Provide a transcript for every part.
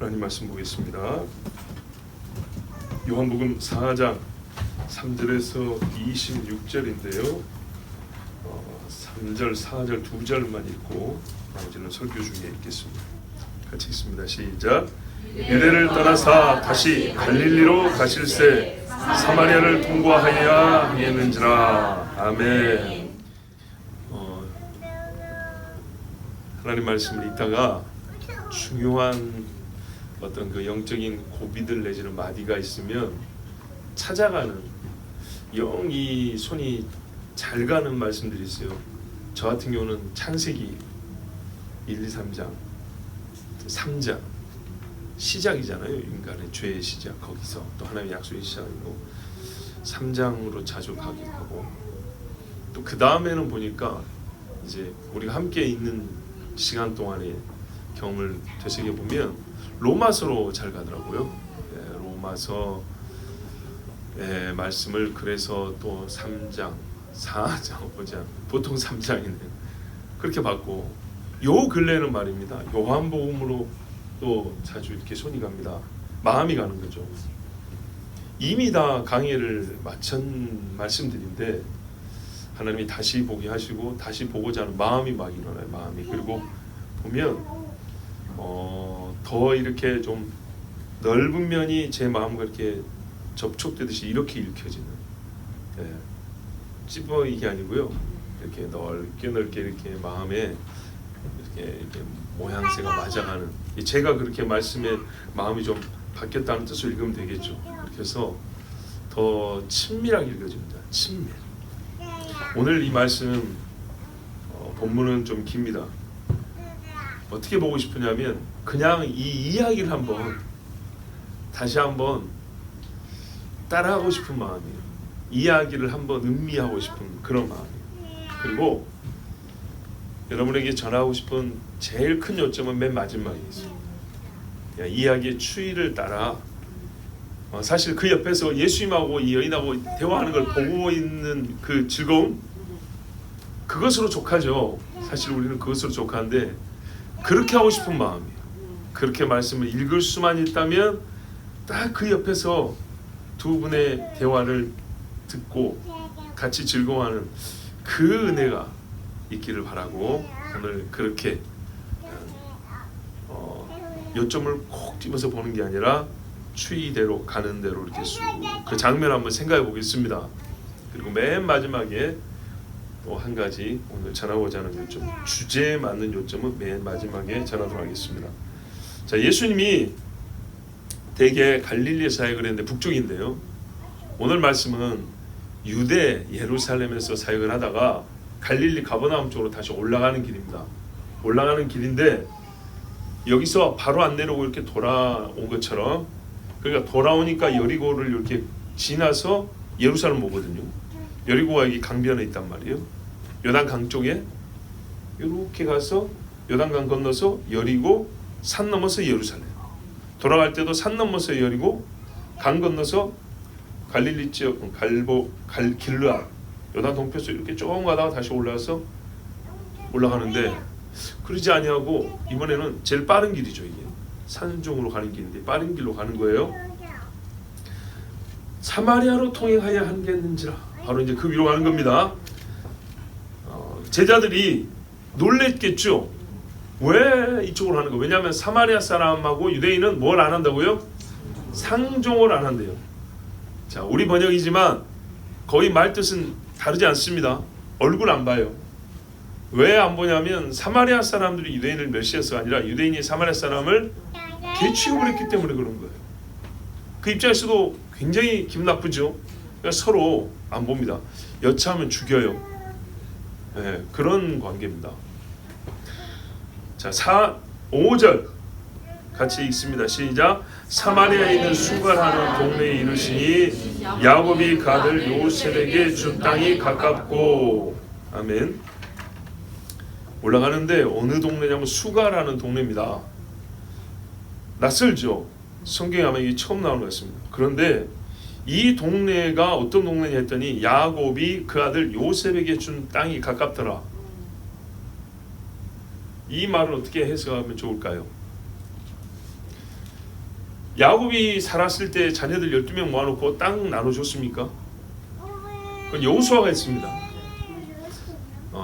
하나님 말씀 보겠습니다. 요한복음 4장 3절에서 26절인데요. 3절, 4절 두 절만 읽고 나머지는 설교 중에 읽겠습니다. 같이 읽습니다. 시작. 유대를 떠나사 다시 갈릴리로 가실새 사마리아를 통과하여야 하였는지라. 아멘. 하나님 말씀을 읽다가 중요한 어떤 그 영적인 고비들 내지는 마디가 있으면 찾아가는 영이 손이 잘 가는 말씀들이 있어요. 저 같은 경우는 창세기 1, 2, 3장 3장 시작이잖아요. 인간의 죄의 시작, 거기서 또 하나님의 약속의 시작이고 3장으로 자주 가기도 하고 또 그 다음에는 보니까 이제 우리가 함께 있는 시간 동안에 경험을 되새겨보면 로마서로 잘 가더라고요. 로마서 말씀을 그래서 또 3장, 4장, 5장 보통 3장이네요. 그렇게 받고 요 근래는 말입니다. 요한복음으로 또 자주 이렇게 손이 갑니다. 마음이 가는 거죠. 이미 다 강의를 마친 말씀들인데 하나님이 다시 보게 하시고 다시 보고자 하는 마음이 막 일어나요. 마음이. 그리고 보면 더 이렇게 좀 넓은 면이 제 마음과 이렇게 접촉되듯이 이렇게 읽혀지는, 찝어 이게 아니고요. 이렇게 넓게 이렇게 마음에 이렇게 모양새가 맞아가는. 제가 그렇게 말씀에 마음이 좀 바뀌었다는 뜻으로 읽으면 되겠죠. 그렇게 해서 더 친밀하게 읽어집니다. 친밀. 오늘 이 말씀 본문은 좀 깁니다. 어떻게 보고 싶으냐면 그냥 이 이야기를 다시 한번 따라하고 싶은 마음이에요. 이야기를 한번 음미하고 싶은 그런 마음이에요. 그리고 여러분에게 전하고 싶은 제일 큰 요점은 맨 마지막에 있어요. 이야기의 추이를 따라 사실 그 옆에서 예수님하고 이 여인하고 대화하는 걸 보고 있는 그 즐거움, 그것으로 족하죠. 사실 우리는 그것으로 족한데 그렇게 하고 싶은 마음이에요. 그렇게 말씀을 읽을 수만 있다면 딱 그 옆에서 두 분의 대화를 듣고 같이 즐거워하는 그 은혜가 있기를 바라고 오늘 그렇게 요점을 콕 집어서 보는 게 아니라 추이대로 가는 대로 이렇게 쓰고 그 장면 한번 생각해 보겠습니다. 그리고 맨 마지막에 또 한 가지 오늘 전하고자 하는 요점, 주제에 맞는 요점은 맨 마지막에 전하도록 하겠습니다. 자, 예수님이 대개 갈릴리 사역을 했는데 북쪽인데요. 오늘 말씀은 유대 예루살렘에서 사역을 하다가 갈릴리 가버나움 쪽으로 다시 올라가는 길입니다. 올라가는 길인데 여기서 바로 안 내려오고 이렇게 돌아온 것처럼, 그러니까 돌아오니까 여리고를 이렇게 지나서 예루살렘 오거든요. 여리고가 여기 강변에 있단 말이에요. 요단강 쪽에 이렇게 가서 요단강 건너서 여리고 산 넘어서 예루살렘. 돌아갈 때도 산 넘어서 여리고 강 건너서 갈릴리 지역 길르앗 요단 동편에서 이렇게 조금 가다가 다시 올라와서 올라가는데 그러지 아니하고 이번에는 제일 빠른 길이죠. 이게 산중으로 가는 길인데 빠른 길로 가는 거예요. 사마리아로 통행하여 한겠는지라. 바로 이제 그 위로 가는 겁니다. 제자들이 놀랬겠죠. 왜 이쪽으로 하는 거? 왜냐하면 사마리아 사람하고 유대인은 뭘 안 한다고요? 상종을 안 한대요. 자, 우리 번역이지만 거의 말뜻은 다르지 않습니다. 얼굴 안 봐요. 왜 안 보냐면 사마리아 사람들이 유대인을 멸시해서가 아니라 유대인이 사마리아 사람을 개취급을 했기 때문에 그런 거예요. 그 입장에서도 굉장히 기분 나쁘죠. 그러니까 서로 안 봅니다. 여차하면 죽여요. 그런 관계입니다. 자, 5절 같이 읽습니다. 시작. 사마리아에 있는 수갈하는 동네에 이르시니 야곱이 그 아들 요셉에게 준 땅이 가깝고. 아멘. 올라가는데 어느 동네냐면 수갈하는 동네입니다. 낯설죠. 성경에 아마 이게 처음 나오는 것 같습니다. 그런데 이 동네가 어떤 동네냐 했더니 야곱이 그 아들 요셉에게 준 땅이 가깝더라. 이 말을 어떻게 해석하면 좋을까요? 야곱이 살았을 때 자녀들 12명 모아놓고 땅 나눠줬습니까? 그건 여호수아가 했습니다.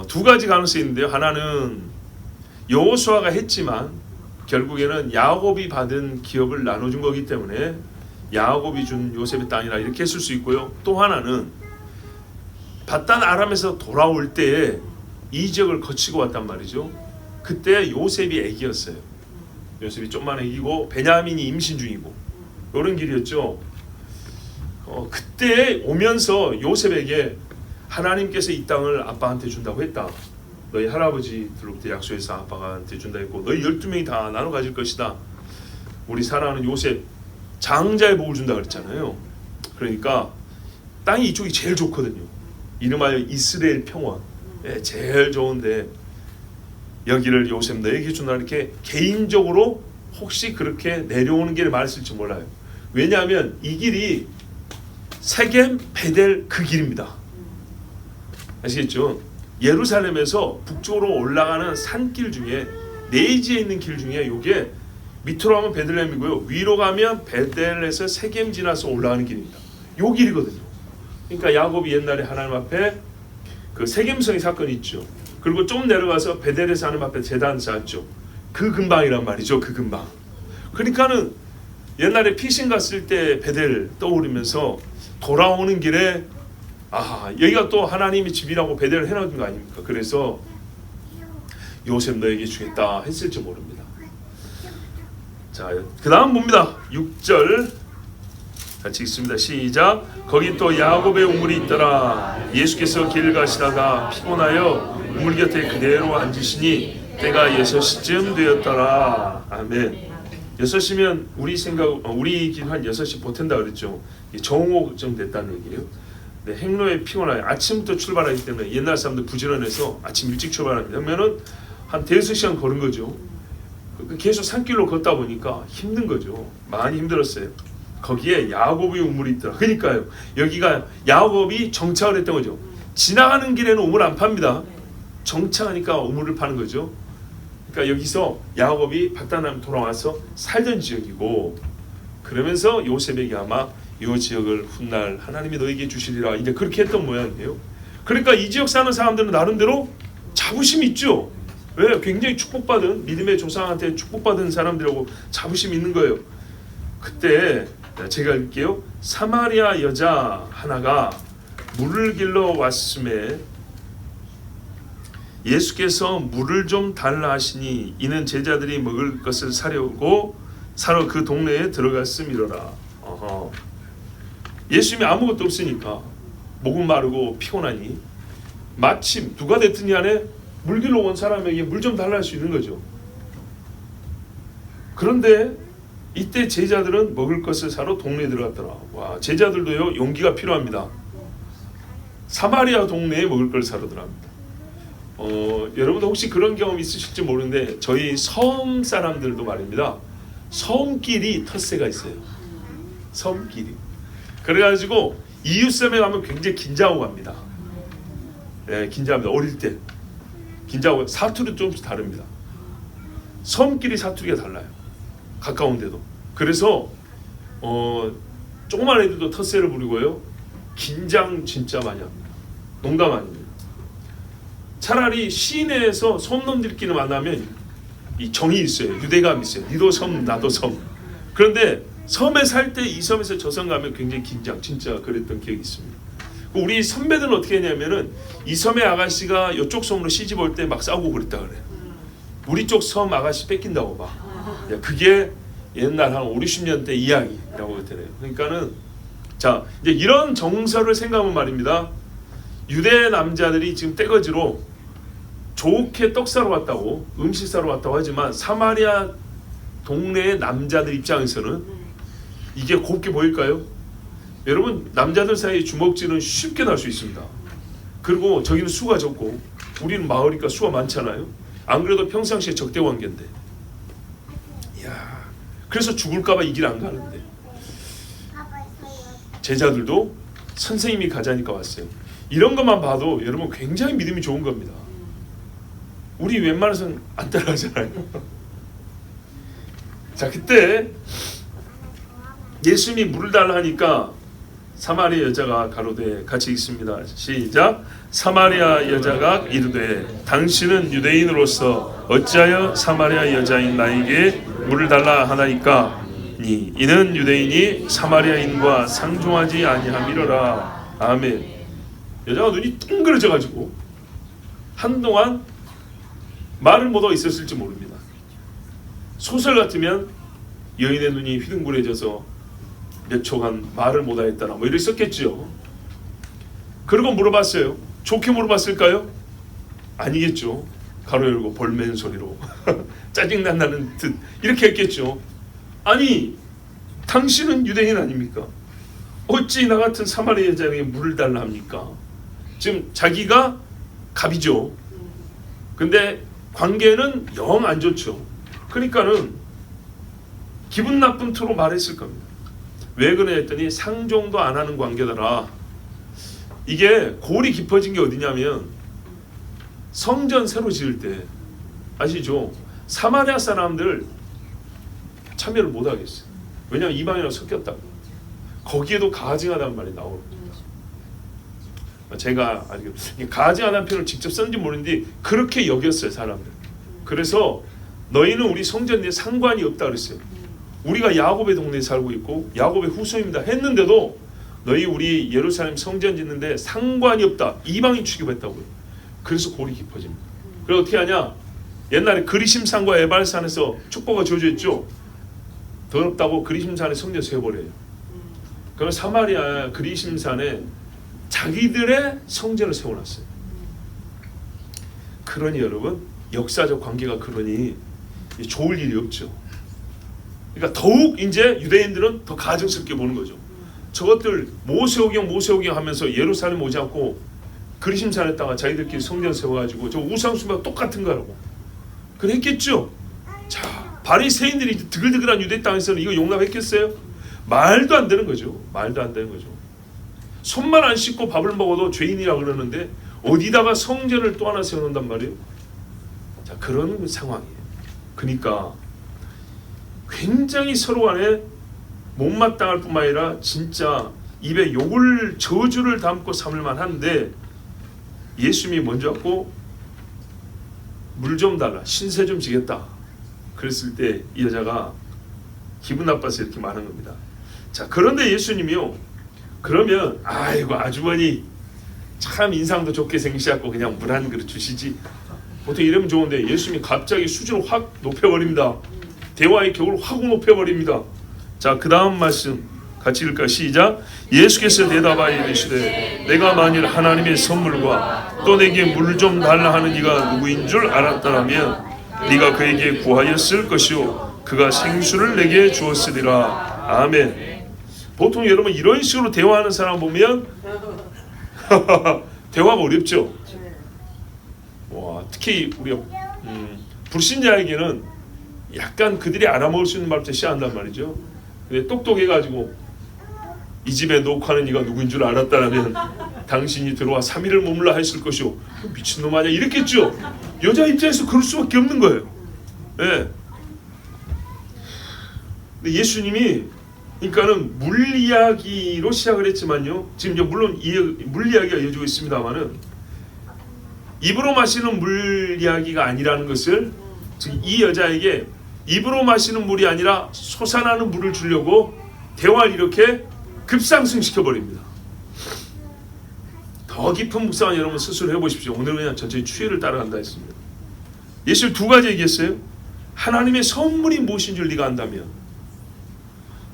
두 가지 가능성이 있는데요. 하나는 여호수아가 했지만 결국에는 야곱이 받은 기업을 나눠준 거기 때문에 야곱이 준 요셉의 땅이라 이렇게 했을 수 있고요. 또 하나는 바단 아람에서 돌아올 때에 이 지역을 거치고 왔단 말이죠. 그때 요셉이 애기였어요. 요셉이 좀만 애기고 베냐민이 임신 중이고 이런 길이었죠. 그때 오면서 요셉에게 하나님께서 이 땅을 아빠한테 준다고 했다. 너희 할아버지들로부터 약속해서 아빠한테 준다 했고 너희 12명이 다 나눠 가질 것이다. 우리 사랑하는 요셉 장자의 복을 준다 그랬잖아요. 그러니까 땅이 이쪽이 제일 좋거든요. 이름하여 이스라엘 평원. 제일 좋은데 여기를 요셉 너에게 준다 이렇게 개인적으로 혹시 그렇게 내려오는 길에 말했을지 몰라요. 왜냐하면 이 길이 세겜 베델 그 길입니다. 아시겠죠? 예루살렘에서 북쪽으로 올라가는 산길 중에 내지에 있는 길 중에 이게 밑으로 가면 베들레헴이고요. 위로 가면 베델에서 세겜 지나서 올라가는 길입니다. 요 길이거든요. 그러니까 야곱이 옛날에 하나님 앞에 그 세겜성의 사건이 있죠. 그리고 좀 내려가서 베델에서 하나님 앞에 제단 쌓았죠. 그 근방이란 말이죠. 그 근방. 그러니까는 옛날에 피신 갔을 때 베델 떠오르면서 돌아오는 길에 여기가 또 하나님의 집이라고 베델을 해놓은 거 아닙니까? 그래서 요셉 너에게 주겠다 했을지 모릅니다. 자, 그 다음 봅니다. 6절 같이 읽습니다. 시작. 거기 또 야곱의 우물이 있더라. 예수께서 길을 가시다가 피곤하여 우물 곁에 그대로 앉으시니 때가 6시쯤 되었더라. 아멘. 6시면 우리 길 한 6시 보탠다 그랬죠. 정오쯤 됐다는 얘기예요. 네, 행로에 피곤하여 아침부터 출발하기 때문에 옛날 사람들 부지런해서 아침 일찍 출발합니다. 그러면은 한 대여섯 시간 걸은 거죠. 계속 산길로 걷다 보니까 힘든 거죠. 많이 힘들었어요. 거기에 야곱의 우물이 있더라. 그러니까요. 여기가 야곱이 정착을 했던 거죠. 지나가는 길에는 우물 안 팝니다. 정착하니까 우물을 파는 거죠. 그러니까 여기서 야곱이 바다남 돌아와서 살던 지역이고 그러면서 요셉에게 아마 이 지역을 훗날 하나님이 너에게 주시리라 이제 그렇게 했던 모양이에요. 그러니까 이 지역 사는 사람들은 나름대로 자부심이 있죠. 왜? 굉장히 축복받은 믿음의 조상한테 축복받은 사람들하고 자부심이 있는 거예요. 그때 제가 읽게요. 사마리아 여자 하나가 물을 길러 왔음에 예수께서 물을 좀 달라 하시니 이는 제자들이 먹을 것을 사러 그 동네에 들어갔음이로라. 예수님이 아무것도 없으니까 목은 마르고 피곤하니 마침 누가 됐든지 간에 물 길러 온 사람에게 물 좀 달라 할 수 있는 거죠. 그런데 이때 제자들은 먹을 것을 사러 동네에 들어갔더라. 와, 제자들도요 용기가 필요합니다. 사마리아 동네에 먹을 걸 사러 들어갑니다. 여러분도 혹시 그런 경험 있으실지 모르는데 저희 섬 사람들도 말입니다. 섬끼리 텃세가 있어요. 섬끼리. 그래가지고 이웃섬에 가면 굉장히 긴장하고 갑니다. 네, 긴장합니다. 어릴 때 긴장하고 사투리 조금씩 다릅니다. 섬끼리 사투리가 달라요. 가까운데도. 그래서 조그만 애들도 텃세를 부리고요. 긴장 진짜 많이 합니다. 농담 아닙니다. 차라리 시내에서 섬놈들끼리 만나면 이 정이 있어요. 유대감이 있어요. 니도 섬 나도 섬. 그런데 섬에 살 때 이 섬에서 저 섬 가면 굉장히 긴장 진짜 그랬던 기억이 있습니다. 우리 선배들은 어떻게 했냐면은 이 섬의 아가씨가 이쪽 섬으로 시집 올 때 막 싸우고 그랬다 그래요. 우리 쪽 섬 아가씨 뺏긴다고 막. 야, 그게 옛날 한 50, 60년대 이야기라고 되네요. 그러니까는 자 이제 이런 정서를 생각하면 말입니다. 유대 남자들이 지금 떼거지로 좋게 떡 사러 왔다고 음식 사러 왔다고 하지만 사마리아 동네의 남자들 입장에서는 이게 곱게 보일까요? 여러분 남자들 사이에 주먹질은 쉽게 날 수 있습니다. 그리고 저기는 수가 적고 우리는 마을이니까 수가 많잖아요. 안 그래도 평상시에 적대 관계인데 이야, 그래서 죽을까봐 이 길 안 가는데 제자들도 선생님이 가자니까 왔어요. 이런 것만 봐도 여러분 굉장히 믿음이 좋은 겁니다. 우리 웬만해서는 안 따라가잖아요. 자, 그때 예수님이 물을 달라 하니까 사마리아 여자가 가로되, 같이 읽습니다. 시작. 사마리아 여자가 이르되 당신은 유대인으로서 어찌하여 사마리아 여자인 나에게 물을 달라 하나이까? 이는 유대인이 사마리아인과 상종하지 아니함이로라. 아멘. 여자가 눈이 둥그러져 가지고 한동안 말을 못하고 있었을지 모릅니다. 소설 같으면 여인의 눈이 휘둥그레져서 몇 초간 말을 못하겠다나 뭐 이랬었겠지요. 그리고 물어봤어요. 좋게 물어봤을까요? 아니겠죠. 가로 열고 볼멘 소리로 짜증난다는 듯 이렇게 했겠죠. 아니, 당신은 유대인 아닙니까? 어찌 나 같은 사마리아 여자에게 물을 달라 합니까? 지금 자기가 갑이죠. 근데 관계는 영 안 좋죠. 그러니까는 기분 나쁜 투로 말했을 겁니다. 왜 그래 했더니 상종도 안 하는 관계더라. 이게 골이 깊어진 게 어디냐면 성전 새로 지을 때 아시죠? 사마리아 사람들 참여를 못 하겠어요. 왜냐하면 이방인하고 섞였다고. 거기에도 가증하다는 말이 나옵니다. 제가 가증하다는 표현을 직접 썼는지 모르는데 그렇게 여겼어요, 사람들. 그래서 너희는 우리 성전에 상관이 없다 그랬어요. 우리가 야곱의 동네에 살고 있고 야곱의 후손입니다 했는데도 너희 우리 예루살렘 성전 짓는데 상관이 없다. 이방인 취급했다고요. 그래서 골이 깊어집니다. 그리고 어떻게 하냐? 옛날에 그리심산과 에발산에서 축복을 저주했죠. 더럽다고 그리심산에 성전 세워버려요. 그럼 사마리아 그리심산에 자기들의 성전을 세워놨어요. 그러니 여러분, 역사적 관계가 그러니 좋을 일이 없죠. 그러니까 더욱 이제 유대인들은 더 가증스럽게 보는 거죠. 저것들 모세오경 하면서 예루살렘 오지 않고 그리심산에다가 자기들끼리 성전 세워가지고 저 우상숭배가 똑같은 거라고 그랬겠죠. 자, 바리새인들이 드글드글한 유대 땅에서는 이거 용납했겠어요? 말도 안 되는 거죠. 말도 안 되는 거죠. 손만 안 씻고 밥을 먹어도 죄인이라 그러는데 어디다가 성전을 또 하나 세워놓는단 말이에요. 자, 그런 상황이에요. 그러니까 굉장히 서로 간에 못마땅할 뿐만 아니라 진짜 입에 욕을 저주를 담고 삼을만 한데 예수님이 먼저 왔고 물 좀 달라, 신세 좀 지겠다 그랬을 때 이 여자가 기분 나빠서 이렇게 말한 겁니다. 자, 그런데 예수님이요, 그러면 아이고 아주머니 참 인상도 좋게 생기셔갖고 그냥 물 한 그릇 주시지, 보통 이러면 좋은데 예수님이 갑자기 수준을 확 높여버립니다. 대화의 격을 확 높여버립니다. 자, 그 다음 말씀 같이 읽을까? 시작. 예수께서 대답하여 이르시되 내가 만일 하나님의 선물과 또 내게 물 좀 달라 하는 이가 누구인 줄 알았더라면 네가 그에게 구하였을 것이요 그가 생수를 내게 주었으리라. 아멘. 보통 여러분 이런 식으로 대화하는 사람 보면 대화가 어렵죠. 와, 특히 우리 불신자에게는 약간 그들이 알아먹을 수 있는 말부터 시작한단 말이죠. 근데 똑똑해가지고 이 집에 녹화는 이가 누구인 줄 알았다면 당신이 들어와 3일을 머물러 했을 것이오. 미친놈 아니야 이랬겠죠. 여자 입장에서 그럴 수밖에 없는 거예요. 네. 근데 예수님이 그러니까는 물 이야기로 시작을 했지만요, 지금 이제 물론 물 이야기가 이어지고 있습니다만은 입으로 마시는 물 이야기가 아니라는 것을 지금 이 여자에게 입으로 마시는 물이 아니라 솟아나는 물을 주려고 대화를 이렇게 급상승시켜 버립니다. 더 깊은 묵상은 여러분 스스로 해보십시오. 오늘은 그냥 전체의 추예를 따라간다 했습니다. 예수님 두 가지 얘기했어요. 하나님의 선물이 무엇인 줄 네가 안다면,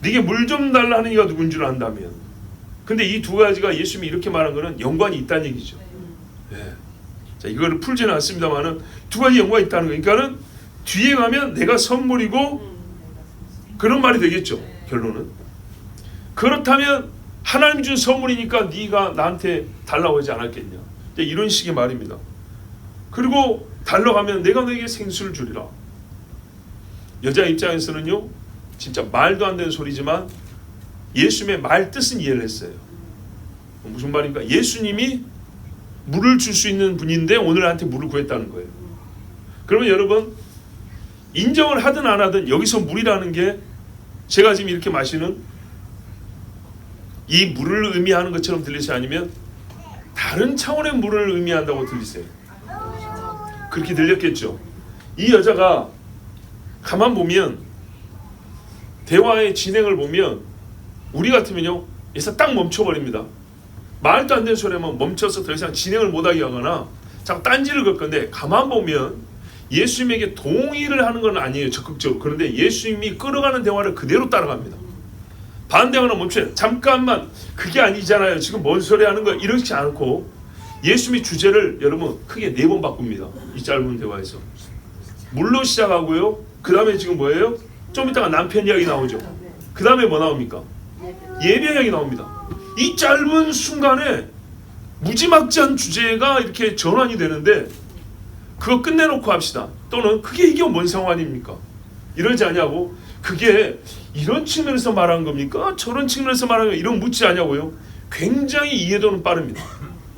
네게 물 좀 달라 하는 이가 누군 줄 안다면. 근데 이 두 가지가 예수님이 이렇게 말한 거는 연관이 있다는 얘기죠. 네. 자, 이거를 풀지는 않습니다만은 두 가지 연관이 있다는 거. 그러니까는 뒤에 가면 내가 선물이고 그런 말이 되겠죠. 결론은. 그렇다면 하나님 준 선물이니까 네가 나한테 달라고 하지 않았겠냐. 이런 식의 말입니다. 그리고 달라고 하면 내가 너에게 생수를 주리라. 여자 입장에서는요, 진짜 말도 안 되는 소리지만 예수님의 말 뜻은 이해를 했어요. 무슨 말인가? 예수님이 물을 줄 수 있는 분인데 오늘 나한테 물을 구했다는 거예요. 그러면 여러분, 인정을 하든 안 하든 여기서 물이라는 게 제가 지금 이렇게 마시는 이 물을 의미하는 것처럼 들리세요? 아니면 다른 차원의 물을 의미한다고 들리세요? 그렇게 들렸겠죠. 이 여자가 가만 보면 대화의 진행을 보면 우리 같으면요 여기서 딱 멈춰버립니다. 말도 안 되는 소리 하면 멈춰서 더 이상 진행을 못하게 하거나 자꾸 딴지를 걸 건데, 가만 보면 예수님에게 동의를 하는 건 아니에요 적극적으로. 그런데 예수님이 끌어가는 대화를 그대로 따라갑니다. 반대하거나 멈춰요. 잠깐만, 그게 아니잖아요, 지금 뭔 소리 하는 거야, 이러지 않고 예수님이 주제를 여러분 크게 4번 바꿉니다. 이 짧은 대화에서 물로 시작하고요, 그 다음에 지금 뭐예요? 좀 이따가 남편 이야기 나오죠. 그 다음에 뭐 나옵니까? 예배 이야기 나옵니다. 이 짧은 순간에 무지막지한 주제가 이렇게 전환이 되는데, 그거 끝내놓고 합시다. 또는 그게 이게 뭔 상황입니까? 이러지 않냐고. 그게 이런 측면에서 말한 겁니까? 저런 측면에서 말한 겁니까? 이런 묻지 않냐고요. 굉장히 이해도는 빠릅니다.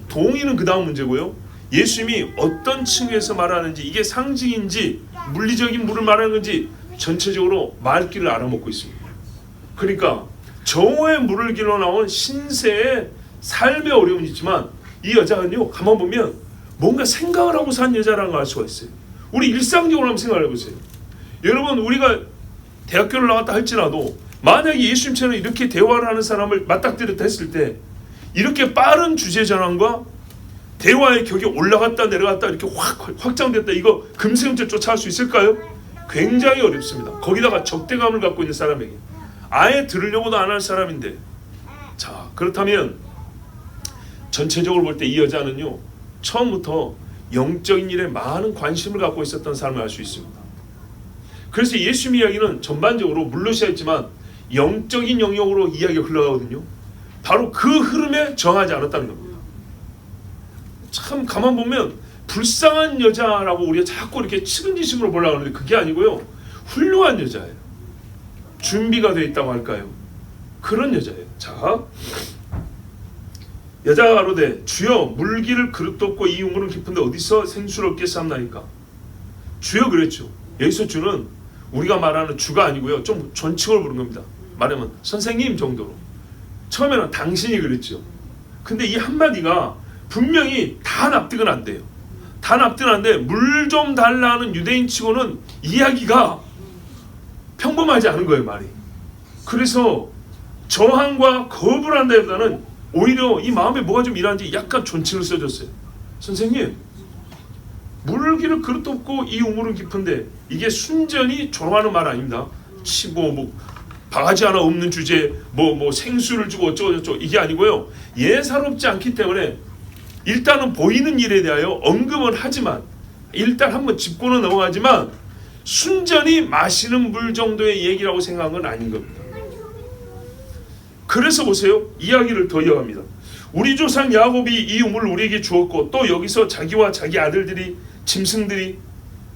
동의는 그 다음 문제고요. 예수님이 어떤 측면에서 말하는지, 이게 상징인지 물리적인 물을 말하는 건지 전체적으로 말귀를 알아먹고 있습니다. 그러니까 정오의 물을 길러 나온 신세의 삶의 어려움이 있지만, 이 여자는요 가만 보면 뭔가 생각을 하고 산 여자라는 걸 알 수가 있어요. 우리 일상적으로 한번 생각을 해보세요. 여러분, 우리가 대학교를 나왔다 할지라도 만약에 예수님처럼 이렇게 대화를 하는 사람을 맞닥뜨렸다 했을 때, 이렇게 빠른 주제 전환과 대화의 격이 올라갔다 내려갔다 이렇게 확장됐다, 이거 금세금세 쫓아갈 수 있을까요? 굉장히 어렵습니다. 거기다가 적대감을 갖고 있는 사람에게 아예 들으려고도 안 할 사람인데. 자, 그렇다면 전체적으로 볼 때 이 여자는요 처음부터 영적인 일에 많은 관심을 갖고 있었던 사람을 알 수 있습니다. 그래서 예수님 이야기는 전반적으로 물로 시작했지만 영적인 영역으로 이야기가 흘러가거든요. 바로 그 흐름에 정하지 않았다는 겁니다. 참 가만 보면 불쌍한 여자라고 우리가 자꾸 이렇게 측은지심으로 보려고 하는데, 그게 아니고요, 훌륭한 여자예요. 준비가 되어 있다고 할까요? 그런 여자예요. 자, 여자가 가로되 주여 물기를 그릇도 없고 이 우물은 깊은데 어디서 생수를 얻게 삼나이까? 주여 그랬죠. 여기서 주는 우리가 말하는 주가 아니고요, 좀 존칭을 부른 겁니다. 말하면 선생님 정도로. 처음에는 당신이 그랬죠. 근데 이 한마디가 분명히 다 납득은 안 돼요. 다 납득은 안 돼. 물 좀 달라는 유대인치고는 이야기가 평범하지 않은 거예요, 말이. 그래서 저항과 거부를 한다기보다는 오히려 이 마음에 뭐가 좀 일하는지 약간 존칭을 써줬어요. 선생님, 물기를 그릇도 없고 이 우물은 깊은데, 이게 순전히 조롱하는 말 아닙니다. 뭐 바가지 하나 없는 주제에 뭐 생수를 주고 어쩌고 이게 아니고요, 예사롭지 않기 때문에 일단은 보이는 일에 대하여 언급은 하지만, 일단 한번 짚고는 넘어가지만 순전히 마시는 물 정도의 얘기라고 생각한 건 아닌 겁니다. 그래서 보세요, 이야기를 더 이어갑니다. 우리 조상 야곱이 이 우물을 우리에게 주었고 또 여기서 자기와 자기 아들들이 짐승들이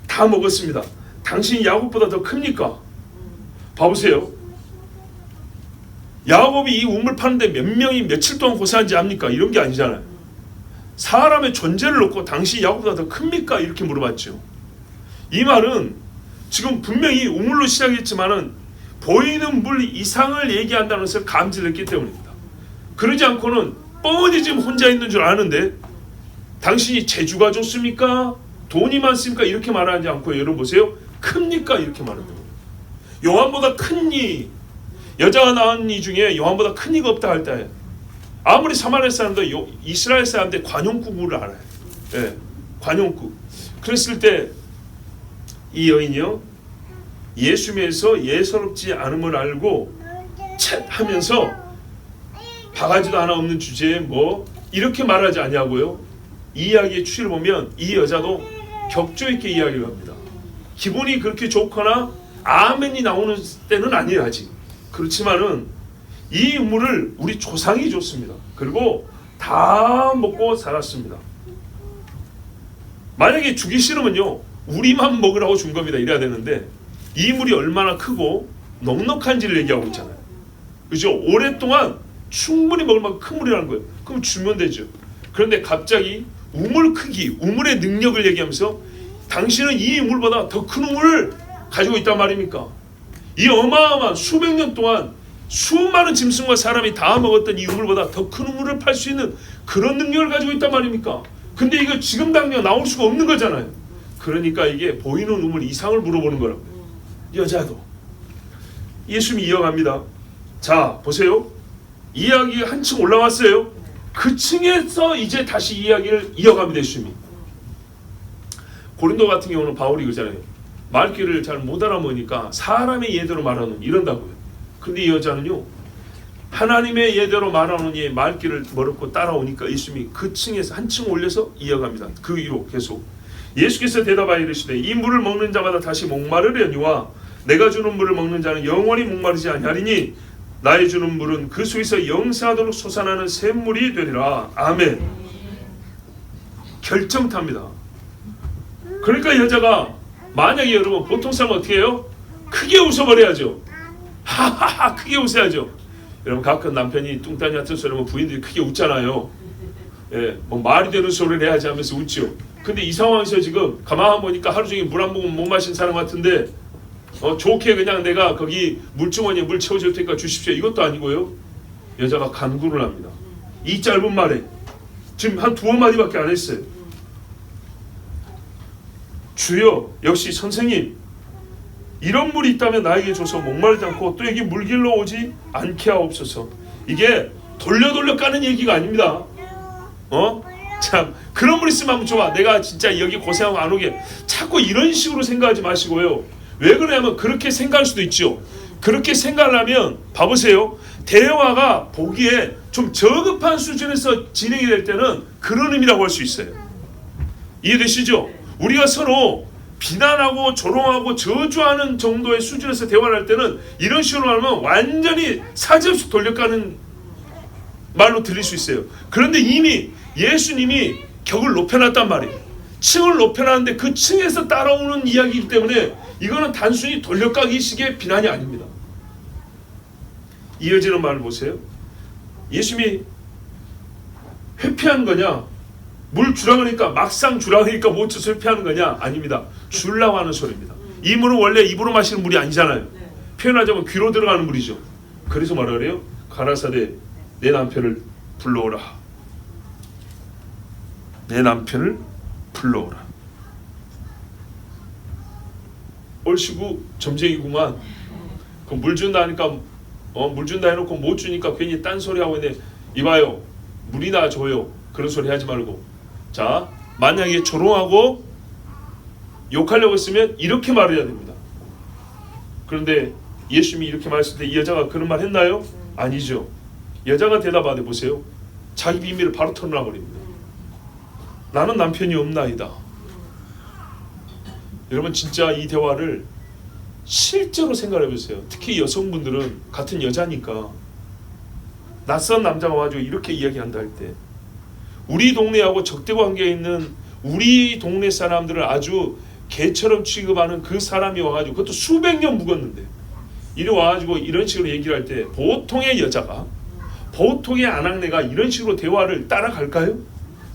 다 먹었습니다. 당신이 야곱보다 더 큽니까? 봐보세요. 야곱이 이 우물 파는데 몇 명이 며칠 동안 고생한지 압니까? 이런 게 아니잖아요. 사람의 존재를 놓고 당신이 야곱보다 더 큽니까? 이렇게 물어봤죠. 이 말은 지금 분명히 우물로 시작했지만은 보이는 물 이상을 얘기한다는 것을 감지했기 때문입니다. 그러지 않고는 뻔히 지금 혼자 있는 줄 아는데, 당신이 재주가 좋습니까? 돈이 많습니까? 이렇게 말하지 않고, 여러분 보세요, 큽니까? 이렇게 말합니다. 요한보다 큰 이, 여자가 낳은 이 중에 요한보다 큰 이가 없다 할 때, 아무리 사마리아 사람도 이스라엘 사람들 관용구구를 알아요. 예, 관용구. 그랬을 때 이 여인이요, 예수님에서 예사롭지 않음을 알고 쳇 하면서 바가지도 하나 없는 주제에 뭐 이렇게 말하지 않냐고요. 이 이야기의 추이를 보면 이 여자도 격조 있게 이야기를 합니다. 기분이 그렇게 좋거나 아멘이 나오는 때는 아니에요 아직. 그렇지만은 이 우물을 우리 조상이 줬습니다. 그리고 다 먹고 살았습니다. 만약에 주기 싫으면요, 우리만 먹으라고 준 겁니다. 이래야 되는데, 이 물이 얼마나 크고 넉넉한지를 얘기하고 있잖아요. 그죠? 오랫동안 충분히 먹을 만큼 큰 물이라는 거예요. 그럼 주면 되죠. 그런데 갑자기 우물 크기, 우물의 능력을 얘기하면서 당신은 이 우물보다 더 큰 우물을 가지고 있단 말입니까? 이 어마어마한 수백 년 동안 수많은 짐승과 사람이 다 먹었던 이 우물보다 더 큰 우물을 팔 수 있는 그런 능력을 가지고 있단 말입니까? 근데 이거 지금 당장 나올 수가 없는 거잖아요. 그러니까 이게 보이는 우물 이상을 물어보는 거라고요. 여자도. 예수님이 이어갑니다. 자, 보세요. 이야기가 한층 올라왔어요. 그 층에서 이제 다시 이야기를 이어갑니다. 예수님이. 고린도 같은 경우는 바울이 그러잖아요. 말귀를 잘 못 알아먹으니까 사람의 예대로 말하는 이런다고요. 근데 이 여자는요, 하나님의 예대로 말하는 이 말귀를 모르고 따라오니까 예수님이 그 층에서 한층 올려서 이어갑니다. 그 위로 계속. 예수께서 대답하여 이르시되 이 물을 먹는 자마다 다시 목마르려니와 내가 주는 물을 먹는 자는 영원히 목마르지 아니하리니 나의 주는 물은 그 속에서 영생하도록 솟아나는 샘물이 되리라. 아멘. 결정탑니다. 그러니까 여자가 만약에 여러분 보통 사람은 어떻게 해요? 크게 웃어버려야죠. 하하하 크게 웃어야죠. 여러분 가끔 남편이 뚱딴이 같은 소리 하면 부인들이 크게 웃잖아요. 예, 뭐 말이 되는 소리를 해야지 하면서 웃죠. 근데 이 상황에서 지금 가만 보니까 하루 종일 물 한 모금 못 마신 사람 같은데 좋게 그냥 내가 거기 물주머니에 물 채워줄 테니까 주십시오. 이것도 아니고요. 여자가 간구를 합니다. 이 짧은 말에 지금 한 두어 마디밖에 안 했어요. 주여, 역시 선생님, 이런 물이 있다면 나에게 줘서 목마르지 않고 또 여기 물길로 오지 않게 하옵소서. 이게 돌려 까는 얘기가 아닙니다. 참 그런 물 있으면 한번 줘봐. 내가 진짜 여기 고생하고 안 오게. 자꾸 이런 식으로 생각하지 마시고요. 왜 그러냐면 그렇게 생각할 수도 있죠. 그렇게 생각하면 봐보세요. 대화가 보기에 좀 저급한 수준에서 진행이 될 때는 그런 의미라고 할 수 있어요. 이해되시죠? 우리가 서로 비난하고 조롱하고 저주하는 정도의 수준에서 대화를 할 때는 이런 식으로 하면 완전히 사지없이 돌려가는 말로 들릴 수 있어요. 그런데 이미 예수님이 격을 높여놨단 말이에요. 층을 높여놨는데 그 층에서 따라오는 이야기이기 때문에 이거는 단순히 돌려가기식의 비난이 아닙니다. 이어지는 말을 보세요. 예수님이 회피한 거냐? 물 주라 그러니까 막상 주라 그러니까 못 줘서 회피하는 거냐? 아닙니다. 주려고 하는 소리입니다. 이 물은 원래 입으로 마시는 물이 아니잖아요. 표현하자면 귀로 들어가는 물이죠. 그래서 뭐라 그래요? 가라사대 내 남편을 불러오라. 내 남편을 불러오라. 얼씨구 점쟁이구만. 그 물 준다 하니까 물 준다 해놓고 못 주니까 괜히 딴소리 하고 있네. 이봐요, 물이나 줘요. 그런 소리 하지 말고. 자, 만약에 조롱하고 욕하려고 했으면 이렇게 말해야 됩니다. 그런데 예수님이 이렇게 말했을 때 이 여자가 그런 말 했나요? 아니죠. 여자가 대답하되 보세요. 자기 비밀을 바로 털어놔 버립니다. 나는 남편이 없나이다. 여러분 진짜 이 대화를 실제로 생각해 보세요. 특히 여성분들은 같은 여자니까 낯선 남자가 와가지고 이렇게 이야기한다 할 때 우리 동네하고 적대 관계에 있는 우리 동네 사람들을 아주 개처럼 취급하는 그 사람이 와가지고 그것도 수백 년 묵었는데 이리 와가지고 이런 식으로 얘기를 할 때 보통의 여자가 보통의 아낙네가 이런 식으로 대화를 따라갈까요?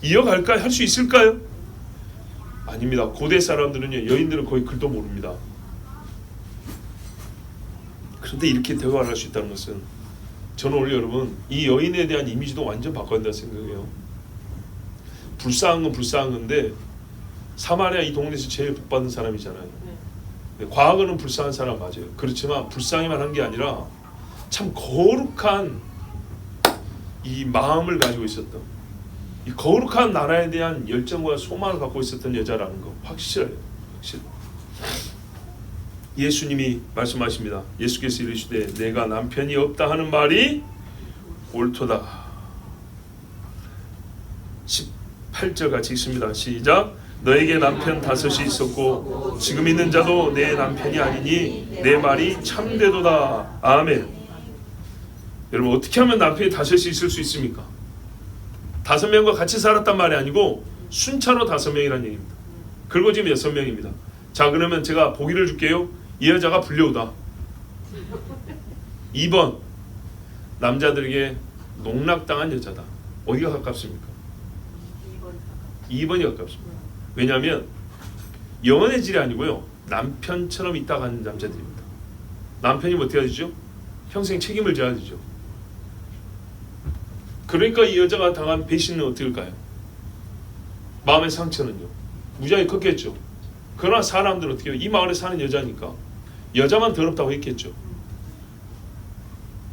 이어갈까요? 할 수 있을까요? 아닙니다. 고대 사람들은요, 여인들은 거의 글도 모릅니다. 그런데 이렇게 대화를 할 수 있다는 것은 저는 오늘 여러분 이 여인에 대한 이미지도 완전 바꿔야 된다고 생각해요. 불쌍한 건 불쌍한 건데 사마리아 이 동네에서 제일 복받은 사람이잖아요. 과거는 불쌍한 사람 맞아요. 그렇지만 불쌍히만 한 게 아니라 참 거룩한 이 마음을 가지고 있었던, 이 거룩한 나라에 대한 열정과 소망을 갖고 있었던 여자라는 거 확실해요. 확실. 예수님이 말씀하십니다. 예수께서 이르시되 내가 남편이 없다 하는 말이 옳도다. 18절 같이 읽습니다. 시작. 너에게 남편 5이 있었고 지금 있는 자도 내 남편이 아니니 내 말이 참되도다. 아멘. 여러분 어떻게 하면 남편이 5이 있을 수 있습니까? 5명과 같이 살았단 말이 아니고 순차로 5명이라는 얘기입니다. 그리고 지금 6명입니다. 자, 그러면 제가 보기를 줄게요. 이 여자가 불려오다. 2번 남자들에게 농락당한 여자다. 어디가 가깝습니까? 2번이 가깝습니다. 왜냐하면 연애질이 아니고요, 남편처럼 있다가 하는 남자들입니다. 남편이 어떻게 하시죠? 평생 책임을 져야 되죠. 그러니까 이 여자가 당한 배신은 어떨까요? 마음의 상처는요 무지하게 컸겠죠. 그러나 사람들은 어떻게 해요? 이 마을에 사는 여자니까 여자만 더럽다고 했겠죠.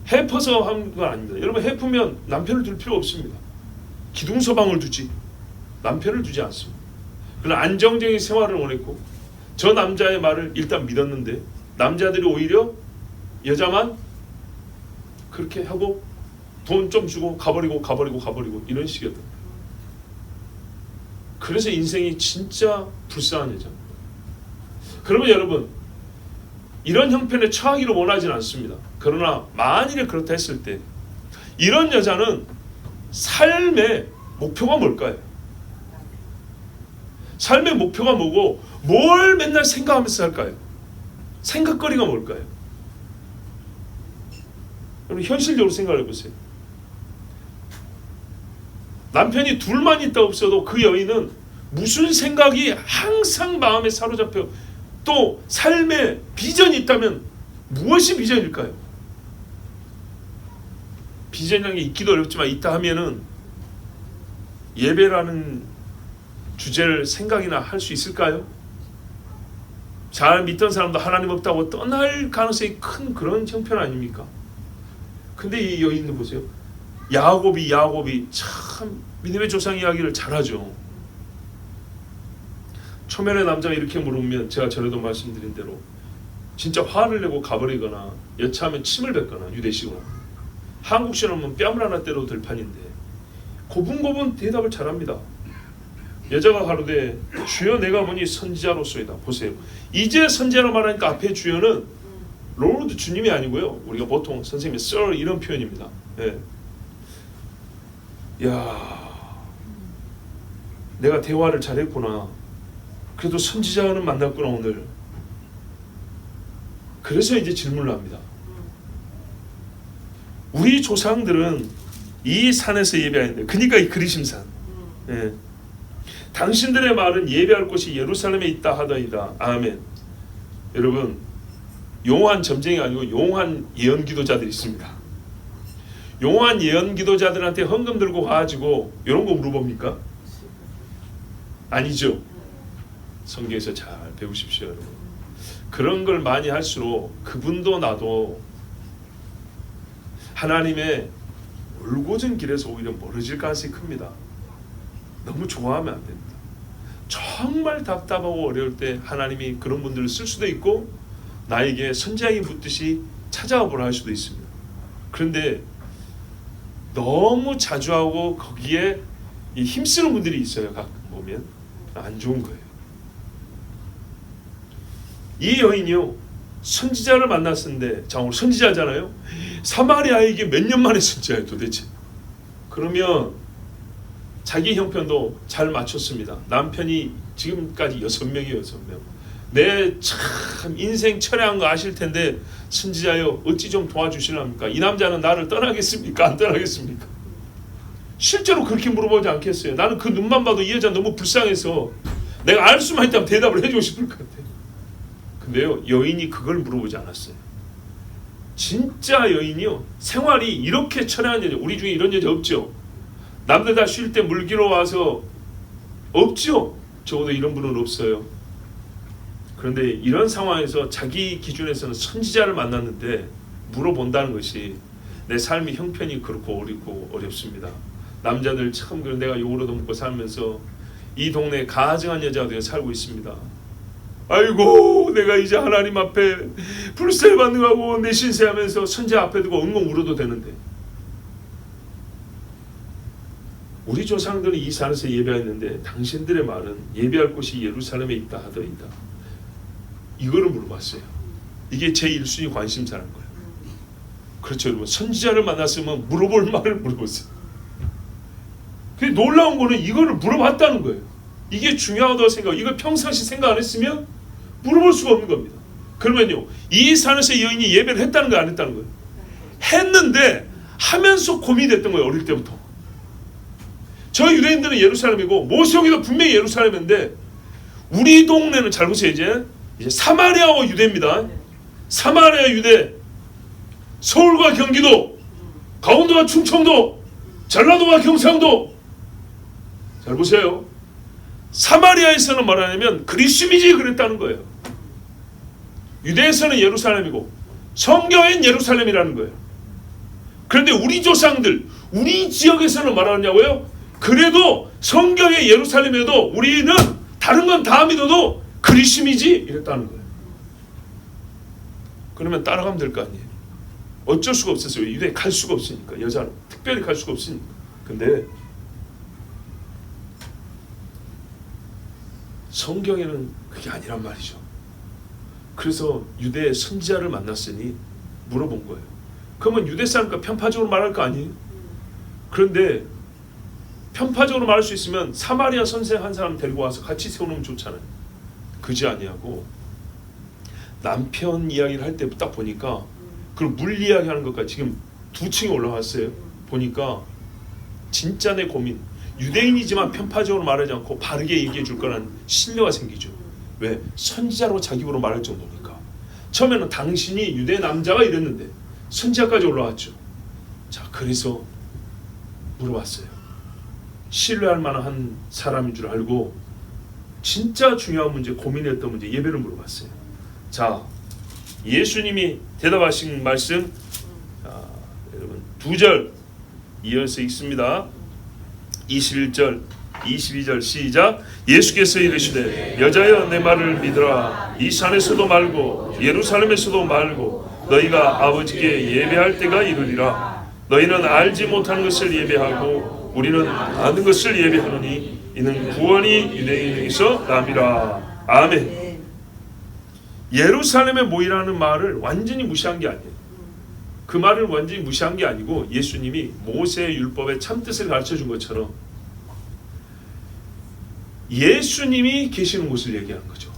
해퍼서 한 건 아닙니다. 여러분 해프면 남편을 둘 필요 없습니다. 기둥서방을 두지 남편을 두지 않습니다. 그러나 안정적인 생활을 원했고 저 남자의 말을 일단 믿었는데 남자들이 오히려 여자만 그렇게 하고 돈 좀 주고 가버리고 이런 식이었던 거예요. 그래서 인생이 진짜 불쌍한 여자입니다. 그러면 여러분 이런 형편에 처하기를 원하지는 않습니다. 그러나 만일에 그렇다 했을 때 이런 여자는 삶의 목표가 뭘까요? 삶의 목표가 뭐고 뭘 맨날 생각하면서 살까요? 생각거리가 뭘까요? 여러분 현실적으로 생각을 해보세요. 남편이 둘만 있다 없어도 그 여인은 무슨 생각이 항상 마음에 사로잡혀 또 삶의 비전이 있다면 무엇이 비전일까요? 비전이라는 게 있기도 어렵지만 있다 하면은 예배라는 주제를 생각이나 할 수 있을까요? 잘 믿던 사람도 하나님 없다고 떠날 가능성이 큰 그런 형편 아닙니까? 근데 이 여인들 보세요. 야곱이 참 믿음의 조상 이야기를 잘하죠. 초면에 남자가 이렇게 물으면 제가 전에도 말씀드린 대로 진짜 화를 내고 가버리거나 여차하면 침을 뱉거나 유대식으로 한국식으로 하면 뺨을 하나 때려도 될 판인데 고분고분 대답을 잘합니다. 여자가 가로되 주여 내가 보니 선지자로소이다. 보세요. 이제 선지자로 말하니까 앞에 주여는 로드 주님이 아니고요. 우리가 보통 선생님이 sir 이런 표현입니다. 예. 야, 내가 대화를 잘했구나. 그래도 선지자는 만났구나 오늘. 그래서 이제 질문을 합니다. 우리 조상들은 이 산에서 예배하는데, 그러니까 이 그리심산. 예. 당신들의 말은 예배할 곳이 예루살렘에 있다 하더이다. 아멘. 여러분, 용한 점쟁이 아니고 용한 예언 기도자들이 있습니다. 용한 예언 기도자들한테 헌금 들고 와가지고 이런 거 물어봅니까? 아니죠. 성경에서 잘 배우십시오, 여러분. 그런 걸 많이 할수록 그분도 나도 하나님의 올곧은 길에서 오히려 멀어질 가능성이 큽니다. 너무 좋아하면 안 됩니다. 정말 답답하고 어려울 때 하나님이 그런 분들을 쓸 수도 있고 나에게 선지자에게 묻듯이 찾아와 보라 할 수도 있습니다. 그런데 너무 자주 하고 거기에 힘쓰는 분들이 있어요. 가끔 보면 안 좋은 거예요. 이 여인이요 선지자를 만났는데 자 오늘 선지자잖아요. 사마리아에게 몇 년 만에 선지자예요 도대체. 그러면 자기 형편도 잘 맞췄습니다. 남편이 지금까지 6명이에요. 6명. 내 참 인생 철회한 거 아실 텐데 선지자여 어찌 좀 도와주시랍니까? 이 남자는 나를 떠나겠습니까? 안 떠나겠습니까? 실제로 그렇게 물어보지 않겠어요. 나는 그 눈만 봐도 이 여자 너무 불쌍해서 내가 알 수만 있다면 대답을 해주고 싶을 것 같아요. 근데요 여인이 그걸 물어보지 않았어요. 진짜 여인이요 생활이 이렇게 철회한 여자, 우리 중에 이런 여자 없죠? 남들 다 쉴 때 물기로 와서 없죠? 적어도 이런 분은 없어요. 그런데 이런 상황에서 자기 기준에서는 선지자를 만났는데 물어본다는 것이 내 삶의 형편이 그렇고 어렵고 어렵습니다. 남자들 참 내가 욕으로도 먹고 살면서 이 동네에 가증한 여자가 되어 살고 있습니다. 아이고 내가 이제 하나님 앞에 불세를 받는 거하고 내 신세하면서 선지자 앞에 두고 엉엉 울어도 되는데 우리 조상들이 이 산에서 예배했는데 당신들의 말은 예배할 곳이 예루살렘에 있다 하더이다. 이거를 물어봤어요. 이게 제 1순위 관심사라는 거예요. 그렇죠 여러분. 선지자를 만났으면 물어볼 말을 물어봤어요. 근데 놀라운 거는 이거를 물어봤다는 거예요. 이게 중요하다고 생각. 이걸 평상시 생각 안 했으면 물어볼 수가 없는 겁니다. 그러면요 이 산에서 여인이 예배를 했다는 거 안 했다는 거예요? 했는데 하면서 고민이 됐던 거예요. 어릴 때부터. 저 유대인들은 예루살렘이고 모세오기도 분명히 예루살렘인데 우리 동네는 잘 보세요. 이제 사마리아와 유대입니다. 사마리아 유대 서울과 경기도, 강원도와 충청도, 전라도와 경상도. 잘 보세요. 사마리아에서는 뭐라냐면 그리스도인이 그랬다는 거예요. 유대에서는 예루살렘이고 성경엔 예루살렘이라는 거예요. 그런데 우리 조상들, 우리 지역에서는 말하냐고요? 그래도 성경의 예루살렘에도 우리는 다른 건 다 믿어도 그리스도인이지 이랬다는 거예요. 그러면 따라가면 될 거 아니에요. 어쩔 수가 없었어요. 유대에 갈 수가 없으니까. 여자는 특별히 갈 수가 없으니까. 근데 성경에는 그게 아니란 말이죠. 그래서 유대 선지자를 만났으니 물어본 거예요. 그러면 유대 사람과 편파적으로 말할 거 아니에요? 그런데 편파적으로 말할 수 있으면 사마리아 선생 한 사람 데리고 와서 같이 세워놓으면 좋잖아요. 그지 아니하고 남편 이야기를 할 때 딱 보니까 그리고 물 이야기 하는 것까지 지금 2층에 올라왔어요. 보니까 진짜 내 고민, 유대인이지만 편파적으로 말하지 않고 바르게 얘기해 줄 거라는 신뢰가 생기죠. 왜? 선지자로 자기 입으로 말할 정도니까. 처음에는 당신이 유대 남자가 이랬는데 선지자까지 올라왔죠. 자, 그래서 물어봤어요. 신뢰할 만한 사람인 줄 알고 진짜 중요한 문제, 고민했던 문제, 예배를 물어봤어요. 자, 예수님이 대답하신 말씀, 여러분 2절 이어서 읽습니다. 21절 22절 시작. 예수께서 이르시되 여자여 내 말을 믿으라. 이 산에서도 말고 예루살렘에서도 말고 너희가 아버지께 예배할 때가 이르리라. 너희는 알지 못하는 것을 예배하고 우리는 아는 것을 예배하노니 이는 구원이 유대인에게서 남이라. 아멘. 예루살렘에 모이라는 말을 완전히 무시한 게 아니에요. 그 말을 완전히 무시한 게 아니고 예수님이 모세의 율법의 참뜻을 가르쳐준 것처럼 예수님이 계시는 곳을 얘기하는 거죠.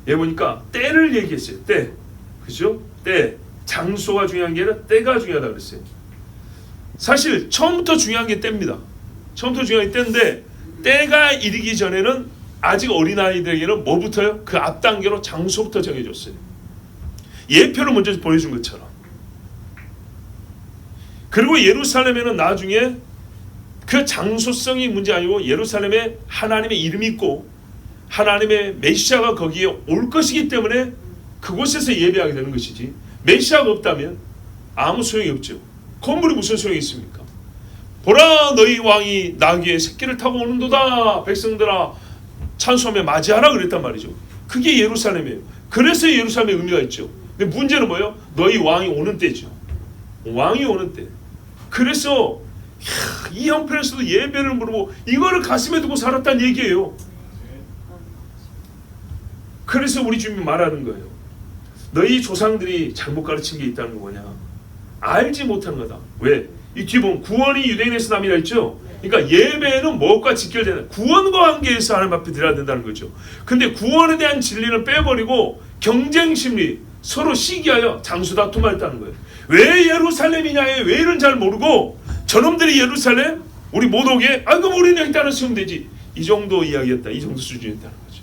여기 보니까 때를 얘기했어요. 때. 그죠? 때. 장소가 중요한 게 아니라 때가 중요하다고 그랬어요. 사실 처음부터 중요한 게 때입니다. 처음부터 중요한 게 때인데 때가 이르기 전에는 아직 어린아이들에게는 뭐부터요? 그 앞단계로 장소부터 정해줬어요. 예표를 먼저 보여준 것처럼. 그리고 예루살렘에는 나중에 그 장소성이 문제 아니고 예루살렘에 하나님의 이름이 있고 하나님의 메시아가 거기에 올 것이기 때문에 그곳에서 예배하게 되는 것이지, 메시아가 없다면 아무 소용이 없죠. 건물이 무슨 소용이 있습니까? 보라 너희 왕이 나귀의 새끼를 타고 오는도다. 백성들아 찬송하며 맞이하라 그랬단 말이죠. 그게 예루살렘이에요. 그래서 예루살렘의 의미가 있죠. 근데 문제는 뭐예요? 너희 왕이 오는 때죠. 왕이 오는 때. 그래서 이 형편에서도 예배를 물어보고 이거를 가슴에 두고 살았다는 얘기예요. 그래서 우리 주님이 말하는 거예요. 너희 조상들이 잘못 가르친 게 있다는 거 뭐냐? 알지 못하는 거다. 왜? 이 뒤에 보면 구원이 유대인에서 남이라 했죠. 그러니까 예배는 무엇과 직결되는, 구원과 관계에서 하나님 앞에 드려야 된다는 거죠. 근데 구원에 대한 진리는 빼버리고 경쟁 심리, 서로 시기하여 장수 다툼을 했다는 거예요. 왜 예루살렘이냐에 왜 이런 잘 모르고 저놈들이 예루살렘 우리 못 오게 그럼 우리는 여기 따라 세우면 되지. 이 정도 이야기였다. 이 정도 수준이었다는 거죠.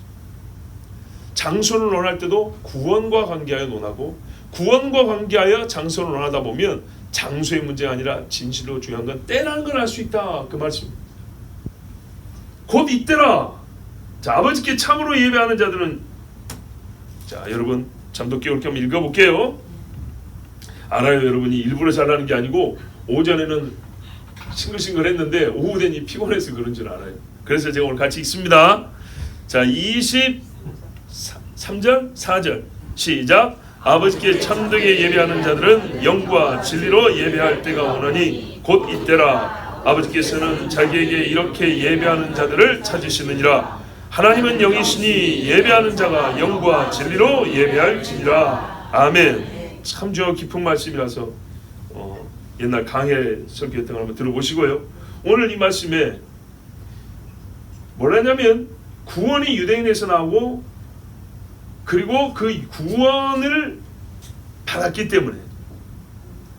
장소를 논할 때도 구원과 관계하여 논하고 구원과 관계하여 장소를 논하다 보면 장소의 문제가 아니라 진실로 중요한 건 때라는 걸 알 수 있다. 그 말씀입니다. 곧 이때라. 자, 아버지께 참으로 예배하는 자들은, 자 여러분 잠도 깨울 겸 읽어볼게요. 알아요. 여러분이 일부러 잘하는 게 아니고 오전에는 싱글싱글했는데 오후 되니 피곤해서 그런 줄 알아요. 그래서 제가 오늘 같이 읽습니다. 자 23절 4절 시작. 아버지께 참되게 예배하는 자들은 영과 진리로 예배할 때가 오나니 곧 이때라. 아버지께서는 자기에게 이렇게 예배하는 자들을 찾으시느니라. 하나님은 영이시니 예배하는 자가 영과 진리로 예배할지니라. 아멘. 참 좋은 깊은 말씀이라서 옛날 강해 설교했던 걸 한번 들어보시고요. 오늘 이 말씀에 뭐라냐면 구원이 유대인에서 나오고 그리고 그 구원을 받았기 때문에